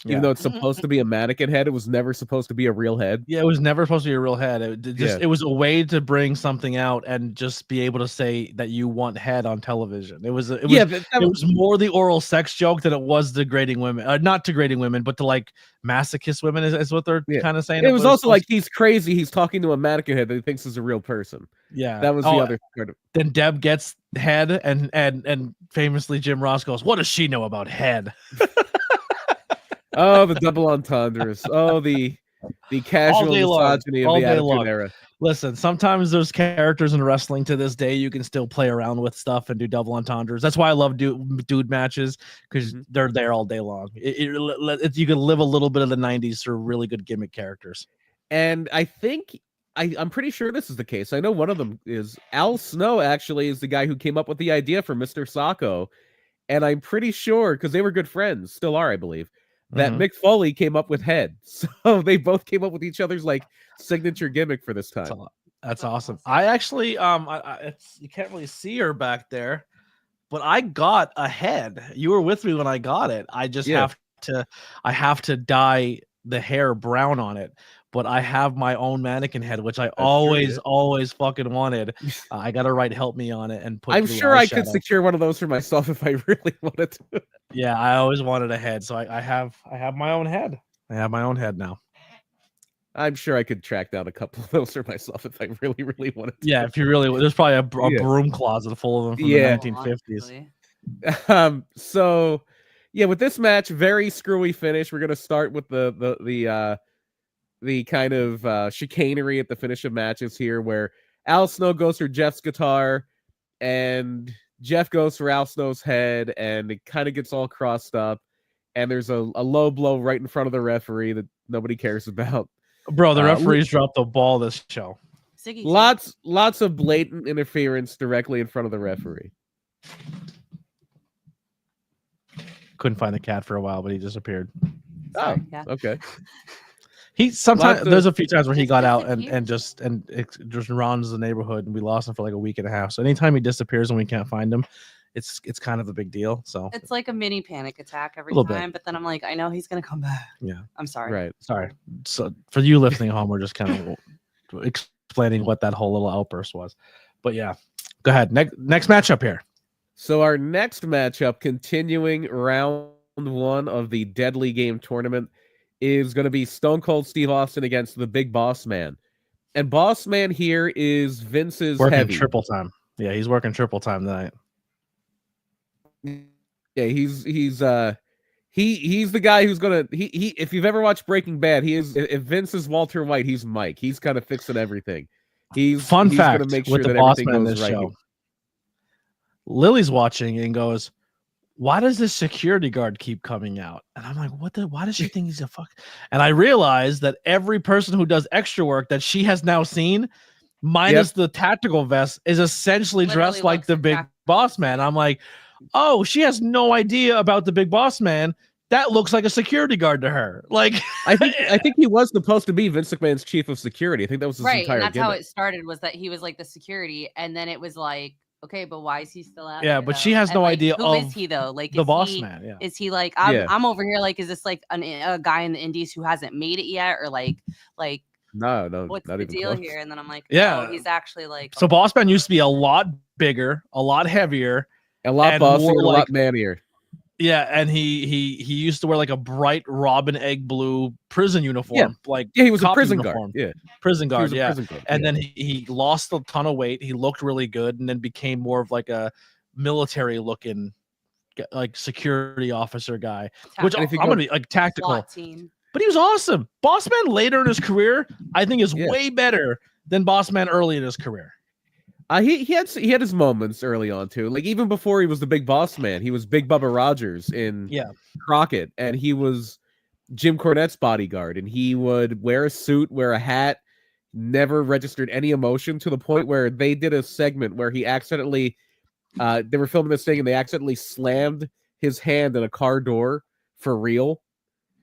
Even though it's supposed to be a mannequin head, it was never supposed to be a real head. Yeah, it was never supposed to be a real head. It was a way to bring something out and just be able to say that you want head on television. It was more the oral sex joke than it was degrading women. Not degrading women, but to like masochist women is what they're kind of saying. It was also like he's crazy. He's talking to a mannequin head that he thinks is a real person. Yeah, that was the other part of. Then Deb gets head, and famously Jim Ross goes, "What does she know about head?" Oh, the double entendres. Oh, the casual misogyny of the Attitude Era. Listen, sometimes there's characters in wrestling to this day you can still play around with stuff and do double entendres. That's why I love dude matches, because they're there all day long. You can live a little bit of the 90s through really good gimmick characters. And I think I'm pretty sure this is the case. I know one of them is Al Snow. Actually, is the guy who came up with the idea for Mr. Socko, and I'm pretty sure because they were good friends, still are, I believe, that Mick Foley came up with head. So they both came up with each other's like signature gimmick for this time. That's awesome. I actually you can't really see her back there, but I got a head. You were with me when I got it. I just have to dye the hair brown on it. But I have my own mannequin head, which I always fucking wanted. I got to write help me on it and put. I'm sure I could secure one of those for myself if I really wanted to. Yeah, I always wanted a head, so I have my own head. I have my own head now. I'm sure I could track down a couple of those for myself if I really, really wanted to. Yeah, if you really, there's probably a broom closet full of them from the 1950s. So yeah, with this match, very screwy finish. We're gonna start with the kind of chicanery at the finish of matches here, where Al Snow goes for Jeff's guitar and Jeff goes for Al Snow's head, and it kind of gets all crossed up, and there's a low blow right in front of the referee that nobody cares about. Bro, the referees dropped the ball this show. Lots of blatant interference directly in front of the referee. Couldn't find the cat for a while, but he disappeared. Sorry, okay. He sometimes there's a few times where he got out and just rounds the neighborhood, and we lost him for like a week and a half. So anytime he disappears and we can't find him, it's kind of a big deal. So it's like a mini panic attack every time. But then I'm like, I know he's gonna come back. Yeah, I'm sorry. Right. Sorry. So for you listening at home, we're just kind of explaining what that whole little outburst was. But yeah, go ahead. Next matchup here. So our next matchup, continuing round 1 of the Deadly Game tournament, is going to be Stone Cold Steve Austin against the Big Boss Man. And Boss Man here is Vince's working heavy. Triple time. Yeah, he's working triple time tonight. Yeah, he's the guy who's gonna he if you've ever watched Breaking Bad, he is, if Vince is Walter White, he's Mike. He's kind of fixing everything. He's fact gonna make sure with the that Boss everything Man goes this right. show. Lily's watching and goes, why does this security guard keep coming out? And I'm like, why does she think he's a fuck? And I realized that every person who does extra work that she has now seen, minus the tactical vest, is essentially dressed like the Big Boss Man. I'm like, oh, she has no idea about the Big Boss Man. That looks like a security guard to her. Like, I think he was supposed to be Vince McMahon's chief of security. I think that was his entire and that's gimmick. how it started, was that he was like the security, and then it was like, okay, but why is he still out? Yeah, but she has no idea who is he though? Like the Boss Man. Yeah, is he like I'm over here? Like, is this like a guy in the Indies who hasn't made it yet, or like no, what's not the even deal close. here? And then I'm like, yeah, he's actually like. So Boss Man used to be a lot bigger, a lot heavier, a lot bossier, a lot mannier. Yeah, and he used to wear like a bright robin egg blue prison uniform, like Yeah, he was a cop prison uniform. guard. Yeah, Prison he was guard, a yeah. prison guard. And yeah. then he lost a ton of weight. He looked really good, and then became more of like a military looking, like security officer guy. Which And I'm if you gonna go- be like tactical. SWAT team. But he was awesome. Bossman later in his career, I think, is Yeah. way better than Bossman early in his career. He had his moments early on too. Like even before he was the big boss man, he was Big Bubba Rogers in Crockett, and he was Jim Cornette's bodyguard, and he would wear a suit, wear a hat, never registered any emotion, to the point where they did a segment where he accidentally they were filming this thing and they accidentally slammed his hand in a car door for real.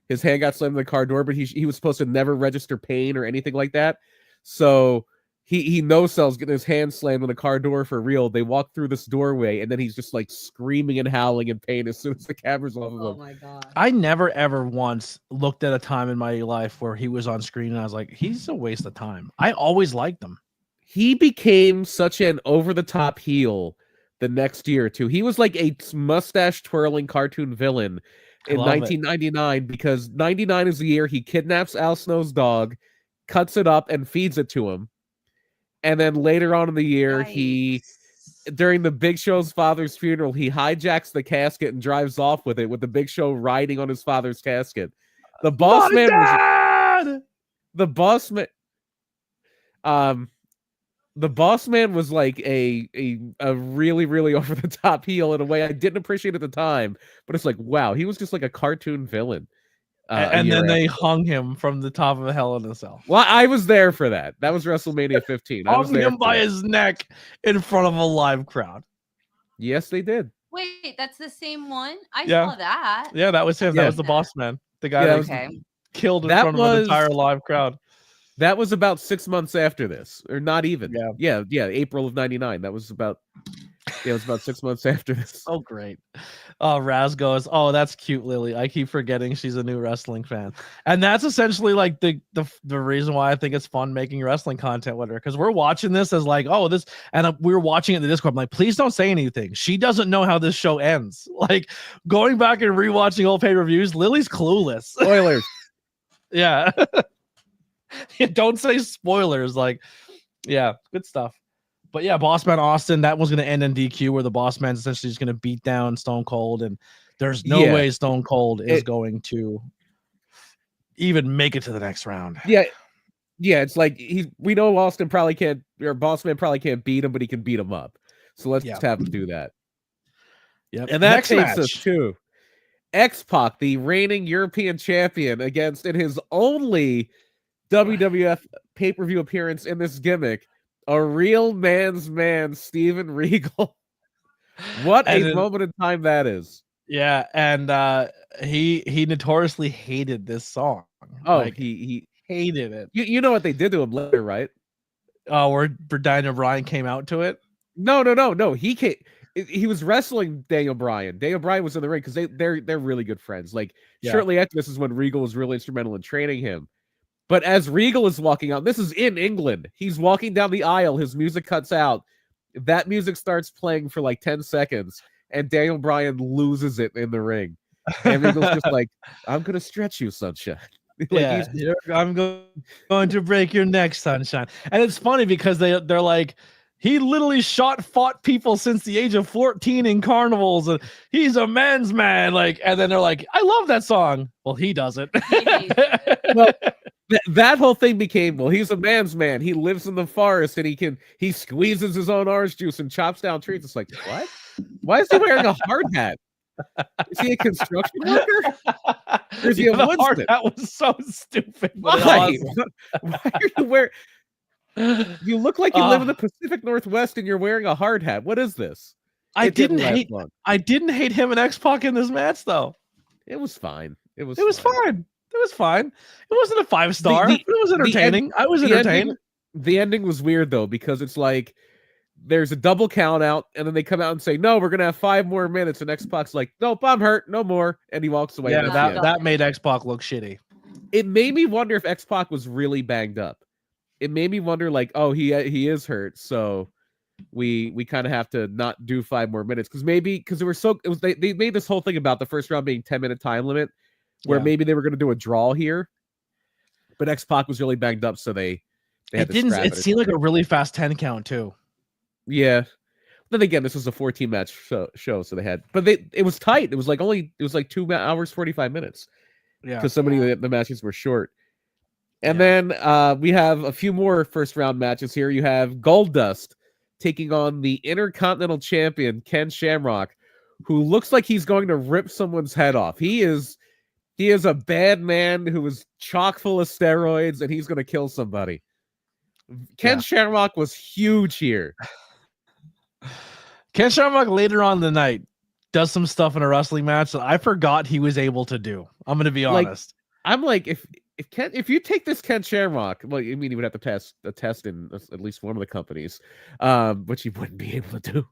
His hand got slammed in the car door, but he was supposed to never register pain or anything like that. So he no-sells getting his hand slammed in the car door for real. They walk through this doorway, and then he's just like screaming and howling in pain as soon as the camera's off of him. Oh my god! I never ever once looked at a time in my life where he was on screen and I was like, he's a waste of time. I always liked him. He became such an over-the-top heel the next year or two. He was like a mustache twirling cartoon villain in 1999 because 99 is the year he kidnaps Al Snow's dog, cuts it up, and feeds it to him. And then later on in the year, during the Big Show's father's funeral, he hijacks the casket and drives off with it, with the Big Show riding on his father's casket. The boss man was the boss man. The boss man was like a really, really over the top heel in a way I didn't appreciate at the time, but it's like, wow, he was just like a cartoon villain. And then they hung him from the top of a Hell in a Cell. Well, I was there for that. That was WrestleMania 15. I was hung there him by his neck in front of a live crowd. Yes, they did. Wait, that's the same one? I Yeah. saw that. Yeah, that was him. Yeah. That was the boss man. The guy Yeah, that was killed in front of an entire live crowd. That was about 6 months after this, or not even. Yeah. April of '99. That was about. Yeah, it was about 6 months after this. Oh, great. Oh, Raz goes, oh, that's cute, Lily. I keep forgetting she's a new wrestling fan. And that's essentially like the reason why I think it's fun making wrestling content with her. Because we're watching this as like, oh, this, and we were watching it in the Discord. I'm like, please don't say anything. She doesn't know how this show ends. Like going back and rewatching old pay-per-views, Lily's clueless. Spoilers. Yeah. Yeah. Don't say spoilers. Like, yeah, good stuff. But yeah, Bossman Austin, that was going to end in DQ, where the Boss Man's essentially just going to beat down Stone Cold, and there's no way Stone Cold is going to even make it to the next round. Yeah, it's like we know Austin probably can't, or Bossman probably can't beat him, but he can beat him up. So let's just have him do that. Yep. And that next takes match. us to X-Pac, the reigning European champion, against in his only WWF pay-per-view appearance in this gimmick, a real man's man, Steven Regal. What a moment in time that is. Yeah, and he notoriously hated this song. Oh, like, he hated it. You know what they did to him later, right? Oh, where Daniel Bryan came out to it? No. He was wrestling Daniel Bryan. Daniel Bryan was in the ring because they're really good friends. Like shortly after this is when Regal was really instrumental in training him. But as Regal is walking out, this is in England. He's walking down the aisle. His music cuts out. That music starts playing for like 10 seconds, and Daniel Bryan loses it in the ring. And Regal's just like, I'm going to stretch you, sunshine. Like, yeah, I'm going to break your neck, sunshine. And it's funny because they're like, he literally fought people since the age of 14 in carnivals, and he's a man's man. Like, and then they're like, I love that song. Well, he doesn't. Well, that whole thing became, well, he's a man's man. He lives in the forest, and he squeezes his own orange juice and chops down trees. It's like, what? Why is he wearing a hard hat? Is he a construction worker? Or is he a woodsman? That was so stupid. Why? Why are you wearing? You look like you live in the Pacific Northwest, and you're wearing a hard hat. What is this? I didn't hate him and X-Pac in this match, though. It was fine. It was fine. It was fine. It wasn't a 5-star. It was entertaining. I was entertained. The ending was weird though, because it's like there's a double count out, and then they come out and say, no, we're gonna have 5 more minutes, and X-Pac's like, nope, I'm hurt, no more, and he walks away. Yeah, that made X-Pac look shitty. It made me wonder if X-Pac was really banged up. It made me wonder, like, oh, he is hurt, so we kind of have to not do 5 more minutes because they made this whole thing about the first round being 10-minute time limit, where maybe they were going to do a draw here, but X-Pac was really banged up, so they had to scrap it. It seemed like a really fast 10 count too. Yeah. Then again, this was a 14 match show, so they had, but it was tight. It was like 2 hours 45 minutes. Yeah, because so many of the matches were short. And then we have a few more first round matches here. You have Goldust taking on the Intercontinental Champion Ken Shamrock, who looks like he's going to rip someone's head off. He is a bad man who is chock full of steroids, and he's going to kill somebody. Ken Shamrock was huge here. Ken Shamrock later on in the night does some stuff in a wrestling match that I forgot he was able to do. I'm going to be honest. I'm like, if you take this Ken Shamrock, well, I mean, he would have to pass a test in at least one of the companies, which he wouldn't be able to do.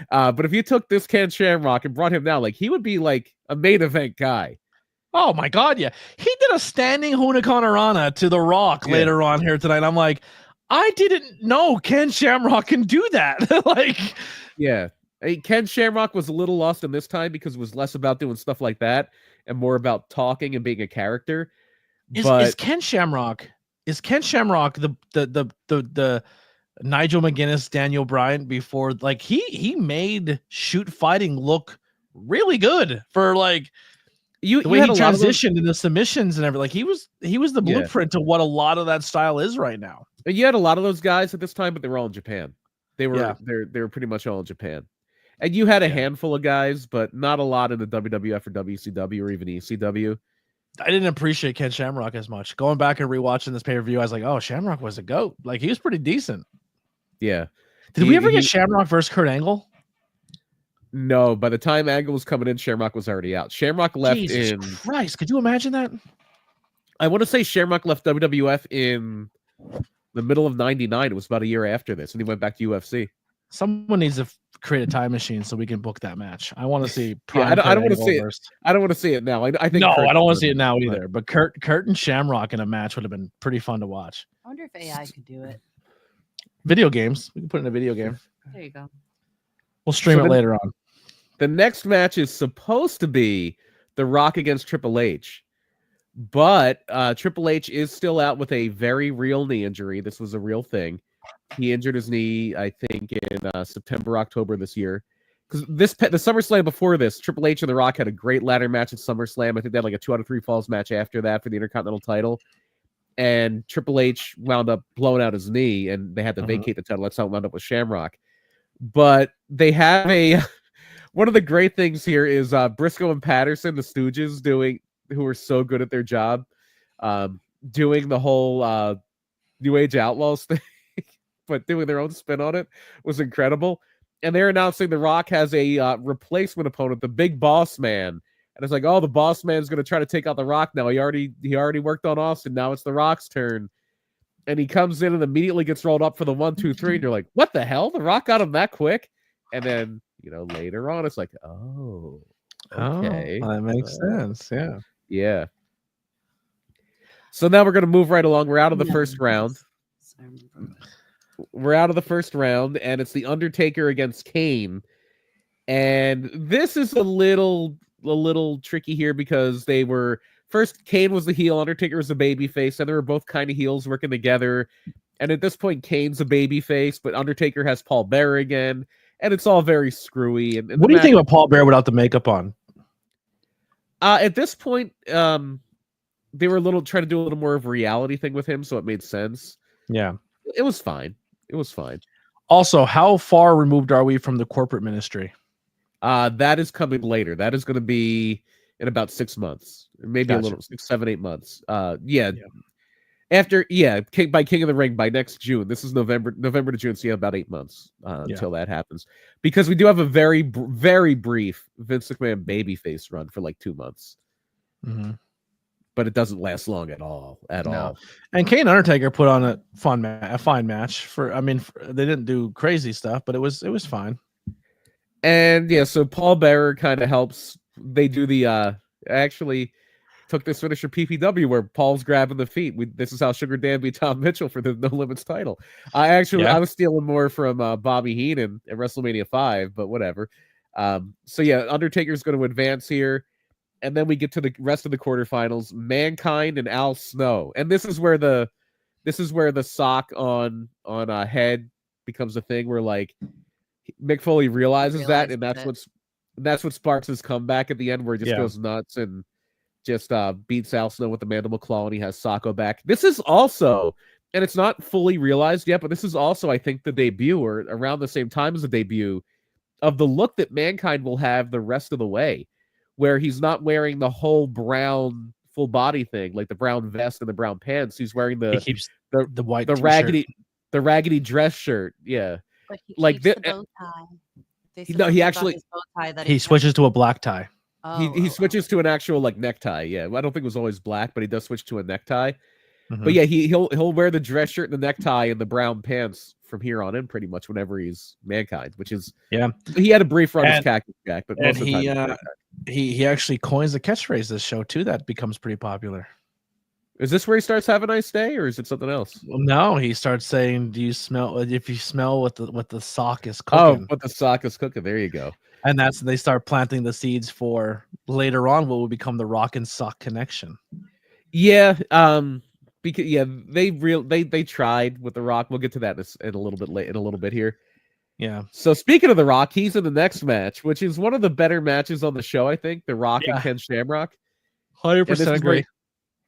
But if you took this Ken Shamrock and brought him down, like, he would be like a main event guy. Oh my God, yeah. He did a standing Hurricanrana to The Rock later on here tonight. I'm like, I didn't know Ken Shamrock can do that. Like, yeah. Ken Shamrock was a little lost in this time because it was less about doing stuff like that and more about talking and being a character. Is Ken Shamrock the Nigel McGuinness, Daniel Bryan before? Like, he made shoot fighting look really good for like the way he transitioned into submissions and everything. Like, he was the blueprint to what a lot of that style is right now. And you had a lot of those guys at this time, but they were all in Japan. They were pretty much all in Japan. And you had a handful of guys, but not a lot in the WWF or WCW or even ECW. I didn't appreciate Ken Shamrock as much. Going back and rewatching this pay-per-view, I was like, oh, Shamrock was a goat. Like, he was pretty decent. Yeah. Did we ever get Shamrock versus Kurt Angle? No, by the time Angle was coming in, Shamrock was already out. Shamrock left Jesus Christ, could you imagine that? I want to say Shamrock left WWF in the middle of 99. It was about a year after this, and he went back to UFC. Someone needs to create a time machine so we can book that match. I want to see. I don't want to see it. I don't want to see it now. I think no, I don't want to see it now either. But Kurt and Shamrock in a match would have been pretty fun to watch. I wonder if AI could do it. Video games. We can put in a video game. There you go. We'll stream it later on. The next match is supposed to be The Rock against Triple H. But Triple H is still out with a very real knee injury. This was a real thing. He injured his knee, I think, in September, October this year. Because the SummerSlam before this, Triple H and The Rock had a great ladder match at SummerSlam. I think they had like a 2 out of 3 falls match after that for the Intercontinental title. And Triple H wound up blowing out his knee, and they had to vacate the title. That's how it wound up with Shamrock. But they have one of the great things here is Briscoe and Patterson, the Stooges, who are so good at their job, doing the whole New Age Outlaws thing, but doing their own spin on it was incredible. And they're announcing The Rock has a replacement opponent, the Big Boss Man. And it's like, oh, the Boss Man's going to try to take out The Rock now. He already worked on Austin. Now it's The Rock's turn. And he comes in and immediately gets rolled up for the 1, 2, 3. And you're like, what the hell? The Rock got him that quick? And then, later on, it's like, oh, okay. Oh, that makes sense. Yeah. Yeah. So now we're going to move right along. We're out of the first round. We're out of the first round, and it's The Undertaker against Kane. And this is a little tricky here because they were first, Kane was the heel, Undertaker was the baby face, and they were both kind of heels working together. And at this point, Kane's a baby face, but Undertaker has Paul Bearer again, and it's all very screwy. And what do you think about Paul Bearer without the makeup on? At this point, they were trying to do a little more of a reality thing with him, so it made sense. Yeah. It was fine. It was fine. Also, how far removed are we from the corporate ministry? That is coming later. That is going to be in about 6 months, maybe a little 6, 7, 8 months. After by King of the Ring by next June. This is November to June. So about 8 months until that happens, because we do have a very very brief Vince McMahon babyface run for like 2 months. Mm-hmm. But it doesn't last long at all. And Kane and Undertaker put on a fine match. They didn't do crazy stuff, but it was fine. And so Paul Bearer kind of helps. They do the actually took this finisher PPW where Paul's grabbing the feet. This is how Sugar Dan beat Tom Mitchell for the No Limits title. I was stealing more from Bobby Heenan at WrestleMania 5, but whatever. So yeah, Undertaker's going to advance here, and then we get to the rest of the quarterfinals. Mankind and Al Snow, and this is where the sock on head becomes a thing where like Mick Foley realizes that, and that's what sparks his comeback at the end, where he just goes nuts and just beats Al Snow with the mandible claw, and he has Socko back. This is also, and it's not fully realized yet, but this is also, I think, the debut, or around the same time as the debut, of the look that Mankind will have the rest of the way, where he's not wearing the whole brown full body thing, like the brown vest and the brown pants. He's wearing the white, the raggedy dress shirt. Yeah, but he like keeps the bow tie. No, he actually he switches to a black tie. He switches to an actual like necktie. Yeah, I don't think it was always black, but he does switch to a necktie. Mm-hmm. But yeah, he'll wear the dress shirt and the necktie and the brown pants from here on in, pretty much whenever he's Mankind. Which is he had a brief run as Cactus Jack, but most of the time he actually coins the catchphrase this show too. That becomes pretty popular. Is this where he starts "Have a nice day," or is it something else? Well, no, he starts saying, "Do you smell? If you smell what the sock is cooking." Oh, what the sock is cooking. There you go. And they start planting the seeds for later on what will become the Rock and Sock connection. Yeah, because they tried with the Rock. We'll get to that in a little bit here. Yeah. So speaking of the Rock, he's in the next match, which is one of the better matches on the show. I think the Rock and Ken Shamrock. 100% agree.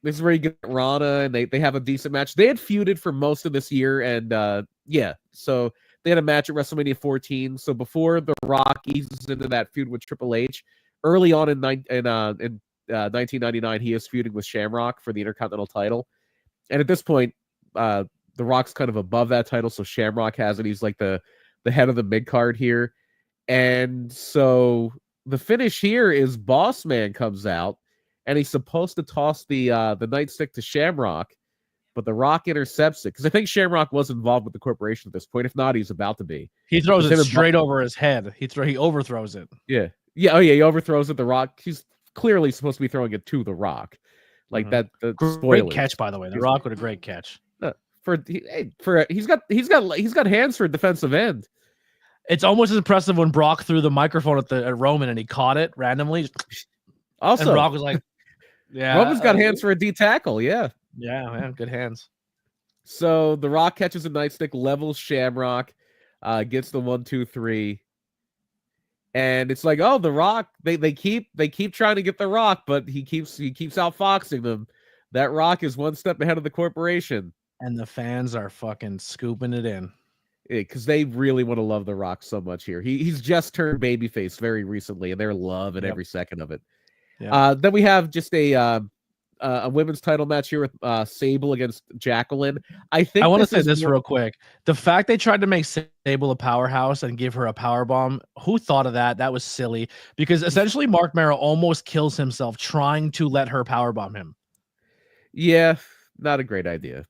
This is where you get Rana, and they have a decent match. They had feuded for most of this year, and so they had a match at WrestleMania 14. So before the Rock eases into that feud with Triple H, early on in 1999, he is feuding with Shamrock for the Intercontinental title. And at this point, the Rock's kind of above that title, so Shamrock has it. He's like the head of the mid card here. And so the finish here is Boss Man comes out, and he's supposed to toss the nightstick to Shamrock, but the Rock intercepts it, because I think Shamrock was involved with the corporation at this point. If not, he's about to be. He throws it straight over his head. He overthrows it. Yeah. Oh yeah, he overthrows it. The Rock, he's clearly supposed to be throwing it to the Rock. Like that. Great catch, by the way. The Rock with a great catch. He's got hands for a defensive end. It's almost as impressive when Brock threw the microphone at Roman and he caught it randomly. Also, and Brock was like, "Yeah, Roman's got hands for a D tackle." Yeah, man, good hands. So the Rock catches a nightstick, levels Shamrock, gets the 1, 2, 3, and it's like, oh, the Rock. They keep trying to get the Rock, but he keeps outfoxing them. That Rock is one step ahead of the corporation, and the fans are fucking scooping it in. Because they really want to love the Rock so much here. He's just turned babyface very recently, and they're loving every second of it. Yeah. Then we have just a women's title match here with Sable against Jacqueline. I want to say this real quick. The fact they tried to make Sable a powerhouse and give her a power bomb, who thought of that? That was silly, because essentially Mark Mero almost kills himself trying to let her power bomb him. Yeah, not a great idea.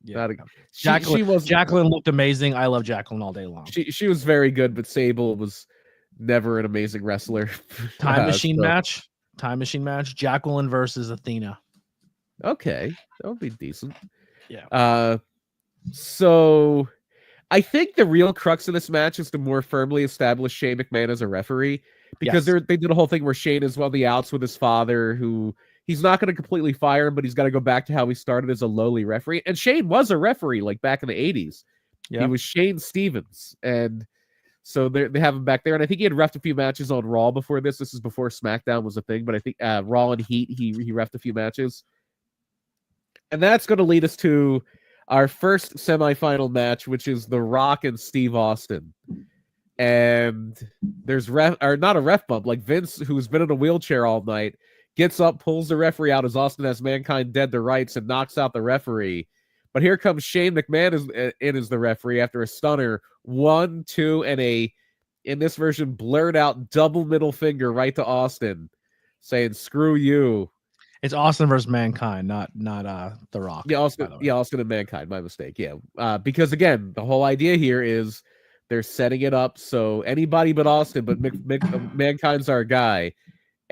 Yeah, Jacqueline looked amazing. I love Jacqueline all day long. She was very good, but Sable was never an amazing wrestler. Time machine match. Jacqueline versus Athena. Okay, that would be decent. Yeah. So I think the real crux of this match is to more firmly establish Shane McMahon as a referee, because they did a whole thing where Shane is the outs with his father, who he's not going to completely fire him, but he's got to go back to how he started as a lowly referee. And Shane was a referee like back in the 80s. He was Shane Stevens. And so they have him back there. And I think he had reffed a few matches on Raw before this. This is before SmackDown was a thing, but I think Raw and Heat, he reffed a few matches. And that's going to lead us to our first semifinal match, which is The Rock and Steve Austin. And there's not a ref bump, like Vince, who's been in a wheelchair all night, gets up, pulls the referee out as Austin has Mankind dead to rights and knocks out the referee. But here comes Shane McMahon as the referee after a stunner. 1, 2, and in this version, blurred out double middle finger right to Austin, saying, "Screw you." It's Austin versus Mankind, not The Rock. Yeah, Austin and Mankind. My mistake. Yeah, because again, the whole idea here is they're setting it up so anybody but Austin, but Mankind's our guy.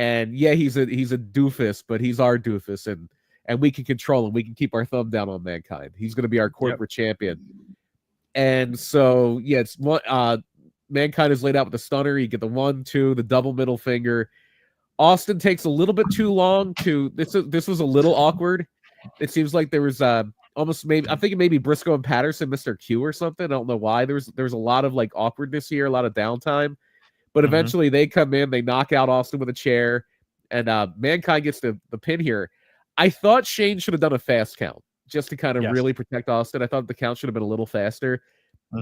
And yeah, he's a doofus, but he's our doofus, and we can control him. We can keep our thumb down on Mankind. He's going to be our corporate champion. And so yeah, it's Mankind is laid out with the stunner. You get the 1, 2, the double middle finger. Austin takes a little bit too long to this was a little awkward. It seems like there was almost maybe I'm thinking maybe Briscoe and Patterson, Mr. Q or something. I don't know why. There's a lot of like awkwardness here, a lot of downtime. But eventually they come in, they knock out Austin with a chair, and Mankind gets the pin here. I thought Shane should have done a fast count just to kind of really protect Austin. I thought the count should have been a little faster.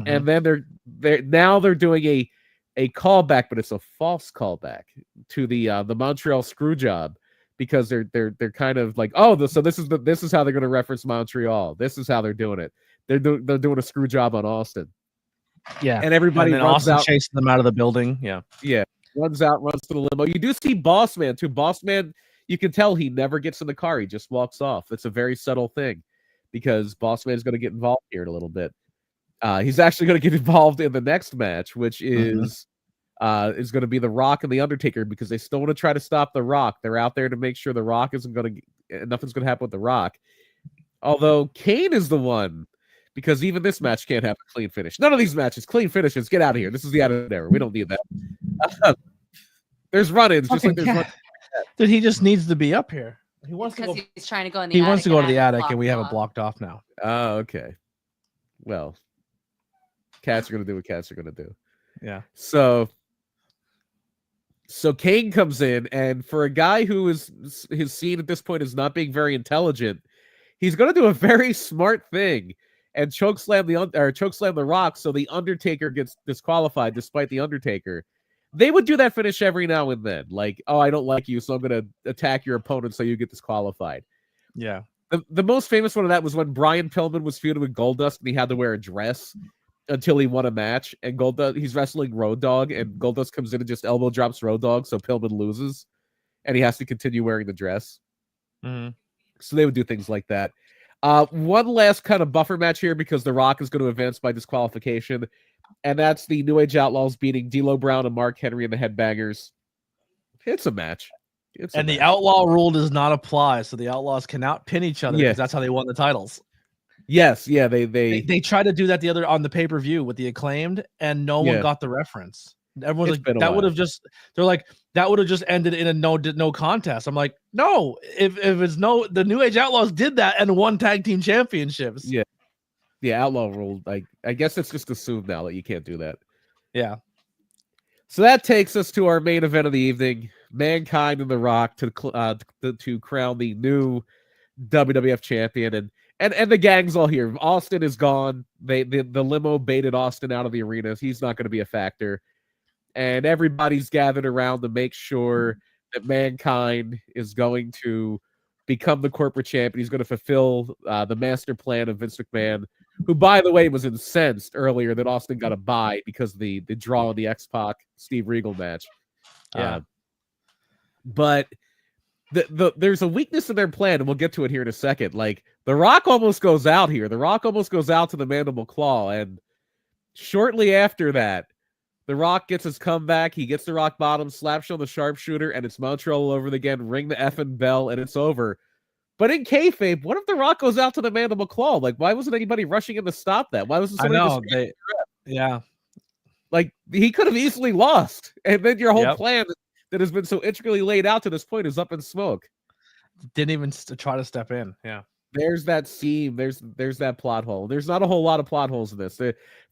And then they're doing a callback, but it's a false callback to the Montreal screw job, because they're kind of like, so this is how they're going to reference Montreal. This is how they're doing it. They're doing a screw job on Austin. Yeah, and everybody runs Austin out, chasing them out of the building. Yeah, runs out, runs to the limo. You do see Boss Man too. Boss Man, you can tell he never gets in the car. He just walks off. It's a very subtle thing, because Boss Man is going to get involved here in a little bit. He's actually going to get involved in the next match, which is going to be The Rock and The Undertaker, because they still want to try to stop The Rock. They're out there to make sure The Rock nothing's going to happen with The Rock. Although Kane is the one, because even this match can't have a clean finish. None of these matches, clean finishes. Get out of here. This is the Attitude Era. We don't need that. There's run-ins, just like there's run-ins. Dude, he just needs to be up here. He wants to go. He's trying to go in the He attic. wants to go to the attic, and we have it blocked off now. Oh, okay. Well, cats are going to do what cats are going to do. Yeah. So Kane comes in, and for a guy who is his scene at this point is not being very intelligent, he's going to do a very smart thing and chokeslam the Rock, so the Undertaker gets disqualified despite the Undertaker. They would do that finish every now and then, like, I don't like you, so I'm going to attack your opponent so you get disqualified. Yeah. The most famous one of that was when Brian Pillman was feuding with Goldust, and he had to wear a dress until he won a match, and he's wrestling Road Dogg, and Goldust comes in and just elbow drops Road Dogg, so Pillman loses, and he has to continue wearing the dress. So they would do things like that. One last kind of buffer match here, because The Rock is going to advance by disqualification, and that's the New Age Outlaws beating D'Lo Brown and Mark Henry and the Headbangers. It's a match. The outlaw rule does not apply, so the Outlaws cannot pin each other, because that's how they won the titles. Yes, yeah, they tried to do that the other on the pay-per-view with the Acclaimed, and no one got the reference. Everyone's like, that would have just ended in a no contest. I'm like, no, if it's no, the New Age Outlaws did that and won tag team championships. Yeah, the outlaw rule. I guess it's just assumed now that you can't do that. Yeah. So that takes us to our main event of the evening: Mankind and The Rock to crown the new WWF champion, and the gang's all here. Austin is gone. The limo baited Austin out of the arena. He's not going to be a factor. And everybody's gathered around to make sure that Mankind is going to become the corporate champion. He's going to fulfill the master plan of Vince McMahon, who, by the way, was incensed earlier that Austin got a bye because of the draw in the X-Pac Steve Regal match. Yeah. But there's a weakness in their plan, and we'll get to it here in a second. Like, The Rock almost goes out here. The Rock almost goes out to the Mandible Claw, and shortly after that, The Rock gets his comeback. He gets the rock bottom, slaps on the sharpshooter, and it's Montreal all over again. Ring the effing bell, and it's over. But in kayfabe, what if The Rock goes out to the Mandible Claw? Like, why wasn't anybody rushing in to stop that? Why wasn't somebody Like, he could have easily lost. And then your whole plan that has been so intricately laid out to this point is up in smoke. Didn't even try to step in. Yeah. There's that seam. There's that plot hole. There's not a whole lot of plot holes in this.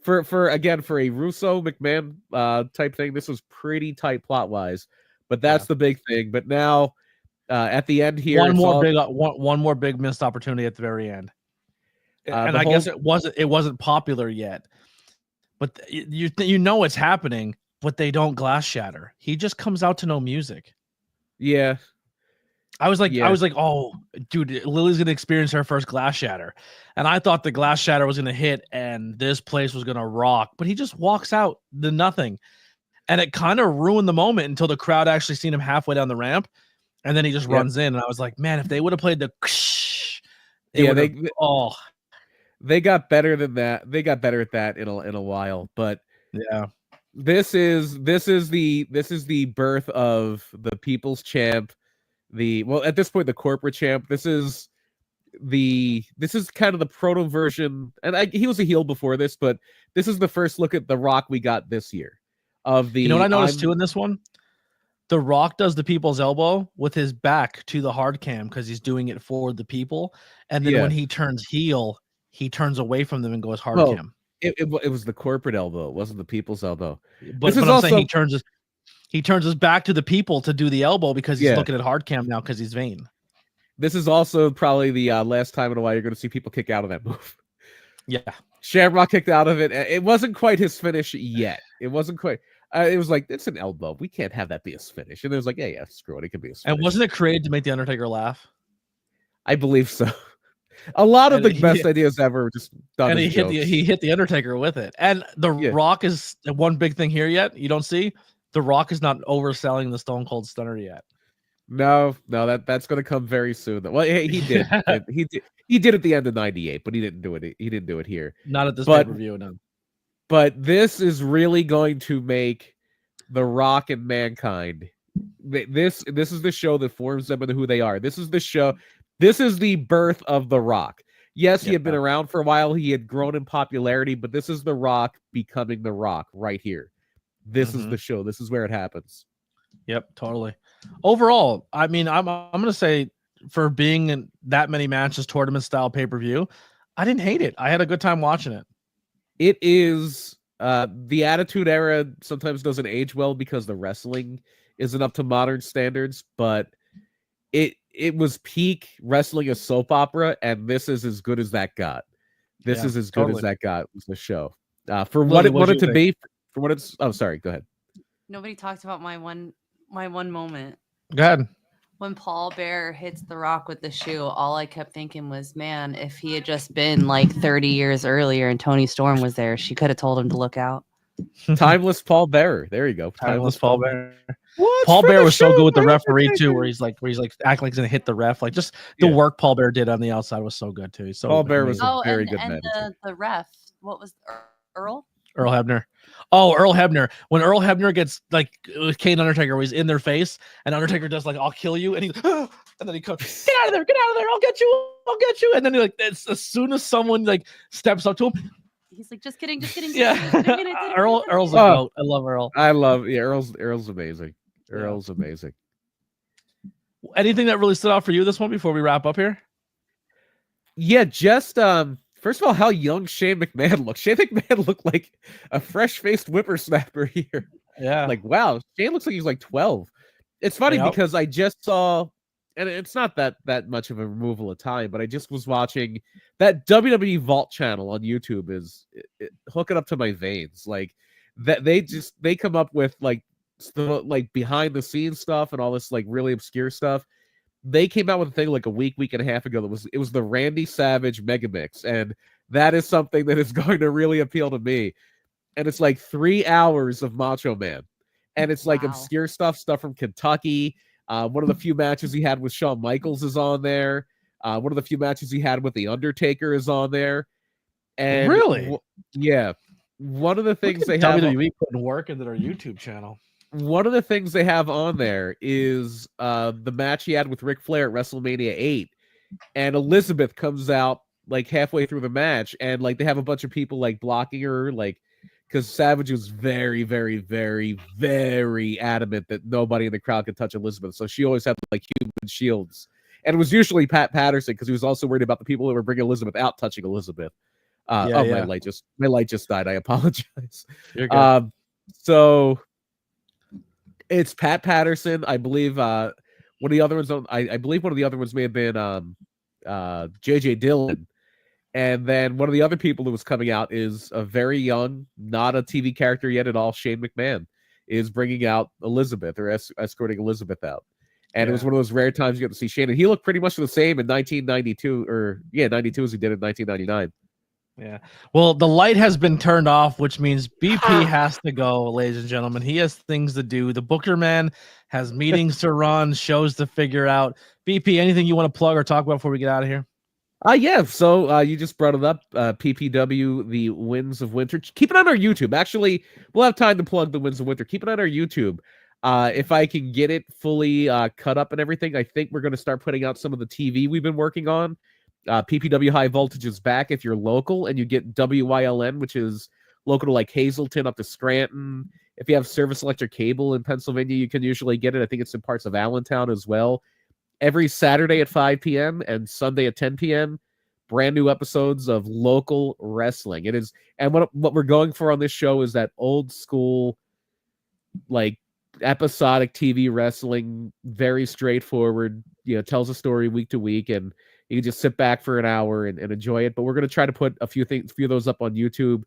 For a Russo McMahon type thing, this was pretty tight plot wise. But that's the big thing. But now at the end here, one more big missed opportunity at the very end. And I guess it wasn't popular yet. But you know it's happening, but they don't glass shatter. He just comes out to no music. Yeah. I was like, oh, dude, Lily's gonna experience her first glass shatter, and I thought the glass shatter was gonna hit and this place was gonna rock. But he just walks out to nothing, and it kind of ruined the moment until the crowd actually seen him halfway down the ramp, and then he just runs in. And I was like, man, if they would have played the, they got better than that. They got better at that in a while. But This is the birth of the people's champ. At this point, the corporate champ. This is kind of the proto version, and he was a heel before this, but this is the first look at The Rock we got this year. Of the, you know what I noticed too in this one? The Rock does the people's elbow with his back to the hard cam because he's doing it for the people, and then when he turns heel, he turns away from them and goes hard cam. It was the corporate elbow. It wasn't the people's elbow. But I'm saying he turns his back to the people to do the elbow because he's looking at hard cam now because he's vain. This is also probably the last time in a while you're going to see people kick out of that move. Yeah. Shamrock kicked out of it. It wasn't quite his finish yet. It wasn't quite. It was like, it's an elbow. We can't have that be his finish. And it was like, yeah, screw it. It could be his finish. And wasn't it created to make The Undertaker laugh? I believe so. A lot of the best ideas ever just done. And he hit The Undertaker with it. And The Rock is one big thing here yet. You don't see? The Rock is not overselling the Stone Cold Stunner yet. No, that's going to come very soon. Well, he did. He did at the end of '98, but he didn't do it. He didn't do it here. Not at this pay-per-view, no. But this is really going to make The Rock and Mankind. This is the show that forms them into who they are. This is the show. This is the birth of The Rock. Yes, he had been around for a while. He had grown in popularity, but this is The Rock becoming The Rock right here. This is the show. This is where it happens. Yep, totally. Overall, I mean, I'm gonna say for being in that many matches, tournament style pay-per-view, I didn't hate it. I had a good time watching it. It is the Attitude Era sometimes doesn't age well because the wrestling isn't up to modern standards, but it was peak wrestling, a soap opera, and this is as good as that got. This is as good as that got was the show. For what it wanted to be, for what it's sorry, go ahead. Nobody talked about my one moment. Go ahead. When Paul Bearer hits The Rock with the shoe, all I kept thinking was, man, if he had just been like 30 years earlier and Toni Storm was there, she could have told him to look out. Timeless Paul Bearer. There you go. Timeless Paul Bearer. Paul Bearer was so good with the referee too, where he's like acting like he's gonna hit the ref. Like just the work Paul Bearer did on the outside was so good too. So Paul Bearer was a very good man. And the ref, what was Earl? Earl Hebner. Oh, Earl Hebner. When Earl Hebner gets like Kane Undertaker, where he's in their face, and Undertaker does like, "I'll kill you," and he, and then he comes, "Get out of there! Get out of there! I'll get you!" And then he as soon as someone like steps up to him, he's like, "Just kidding, just kidding." Yeah, Earl's a goat. I love Earl. Earl's amazing. Earl's amazing. Anything that really stood out for you this one before we wrap up here? Yeah, just first of all, how young Shane McMahon looked. Shane McMahon looked like a fresh-faced whippersnapper here. Yeah. Like, wow, Shane looks like he's like 12. It's funny because I just saw, and it's not that much of a removal of time, but I just was watching that WWE Vault channel on YouTube hooking up to my veins. Like that they come up with like behind the scenes stuff and all this like really obscure stuff. They came out with a thing like a week and a half ago it was the Randy Savage Mega Mix, and that is something that is going to really appeal to me. And it's like 3 hours of Macho Man, and it's like obscure stuff from Kentucky. One of the few matches he had with Shawn Michaels is on there. One of the few matches he had with The Undertaker is on there. And really, one of the things they have WWE putting work into their YouTube channel. One of the things they have on there is the match he had with Ric Flair at WrestleMania 8, and Elizabeth comes out like halfway through the match, and like they have a bunch of people like blocking her, like because Savage was very, very, very, very adamant that nobody in the crowd could touch Elizabeth, so she always had like human shields, and it was usually Pat Patterson because he was also worried about the people that were bringing Elizabeth out touching Elizabeth. My light just died. I apologize. You're good. So. It's Pat Patterson. I believe one of the other ones. I believe one of the other ones may have been JJ Dillon, and then one of the other people who was coming out is a very young, not a TV character yet at all. Shane McMahon is bringing out Elizabeth or escorting Elizabeth out, and it was one of those rare times you get to see Shane. And he looked pretty much the same in 1992 92 as he did in 1999. Yeah. Well, the light has been turned off, which means BP has to go, ladies and gentlemen. He has things to do. The Booker man has meetings to run, shows to figure out. BP, anything you want to plug or talk about before we get out of here? Yeah, so you just brought it up, PPW, the Winds of Winter. Keep it on our YouTube. Actually, we'll have time to plug the Winds of Winter. Keep it on our YouTube. If I can get it fully cut up and everything, I think we're going to start putting out some of the TV we've been working on. PPW High Voltage is back if you're local, and you get WYLN, which is local to like Hazleton up to Scranton. If you have Service Electric Cable in Pennsylvania, you can usually get it. I think it's in parts of Allentown as well. Every Saturday at 5 p.m. and Sunday at 10 p.m. brand new episodes of local wrestling. It is, and what we're going for on this show is that old school, like episodic TV wrestling, very straightforward. Tells a story week to week, and you can just sit back for an hour and enjoy it. But we're going to try to put a few of those up on YouTube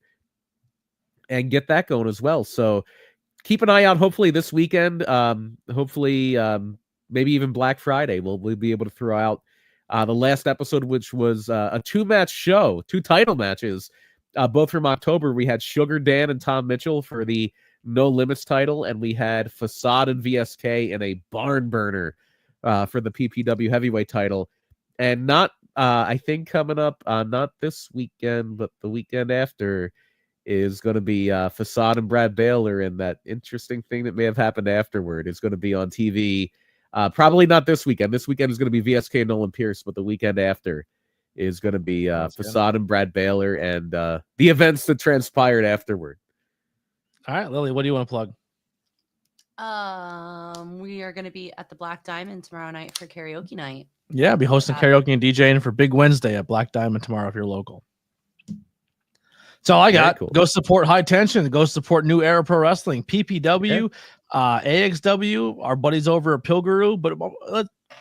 and get that going as well. So keep an eye out. Hopefully this weekend, maybe even Black Friday, we'll be able to throw out the last episode, which was a 2-match show, 2 title matches, both from October. We had Sugar Dan and Tom Mitchell for the No Limits title, and we had Facade and VSK in a barn burner for the PPW heavyweight title. And I think coming up, not this weekend, but the weekend after, is going to be Facade and Brad Baylor, and that interesting thing that may have happened afterward is going to be on TV. Probably not this weekend. This weekend is going to be VSK and Nolan Pierce, but the weekend after is going to be Facade and Brad Baylor, and the events that transpired afterward. All right, Lily, what do you want to plug? We are going to be at the Black Diamond tomorrow night for karaoke night. Yeah, I'll be hosting karaoke and DJing for Big Wednesday at Black Diamond tomorrow if you're local. That's all I got. Cool. Go support High Tension. Go support New Era Pro Wrestling, PPW, AXW, our buddies over at Pilguru. But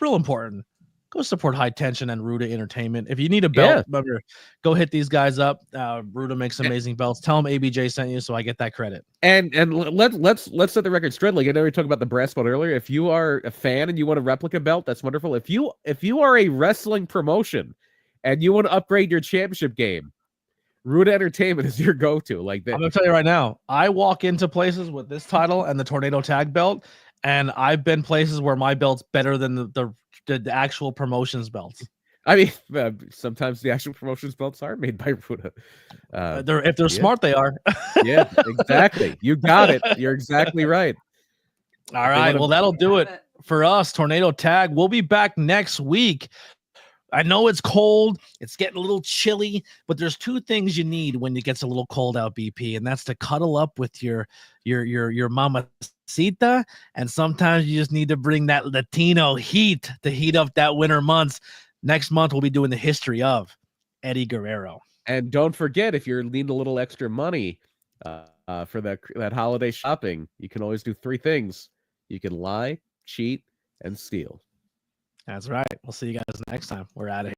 real important, go support High Tension and Ruda Entertainment. If you need a belt, remember, go hit these guys up. Ruda makes amazing belts. Tell them ABJ sent you, so I get that credit. And let's set the record straight. Like I know we talked about the brass belt earlier. If you are a fan and you want a replica belt, that's wonderful. If you are a wrestling promotion and you want to upgrade your championship game, Ruda Entertainment is your go-to. Like that. I'm gonna tell you right now, I walk into places with this title and the Tornado Tag belt, and I've been places where my belt's better than the actual promotions belts. I mean, sometimes the actual promotions belts are made by Ruda. If they're smart, they are. Yeah, exactly. You got it. You're exactly right. All right. Well, that'll do it for us. Tornado Tag. We'll be back next week. I know it's cold, it's getting a little chilly, but there's 2 things you need when it gets a little cold out, BP, and that's to cuddle up with your mamacita, and sometimes you just need to bring that Latino heat to heat up that winter months. Next month, we'll be doing the history of Eddie Guerrero. And don't forget, if you're needing a little extra money for that holiday shopping, you can always do 3 things. You can lie, cheat, and steal. That's right. We'll see you guys next time. We're out of here.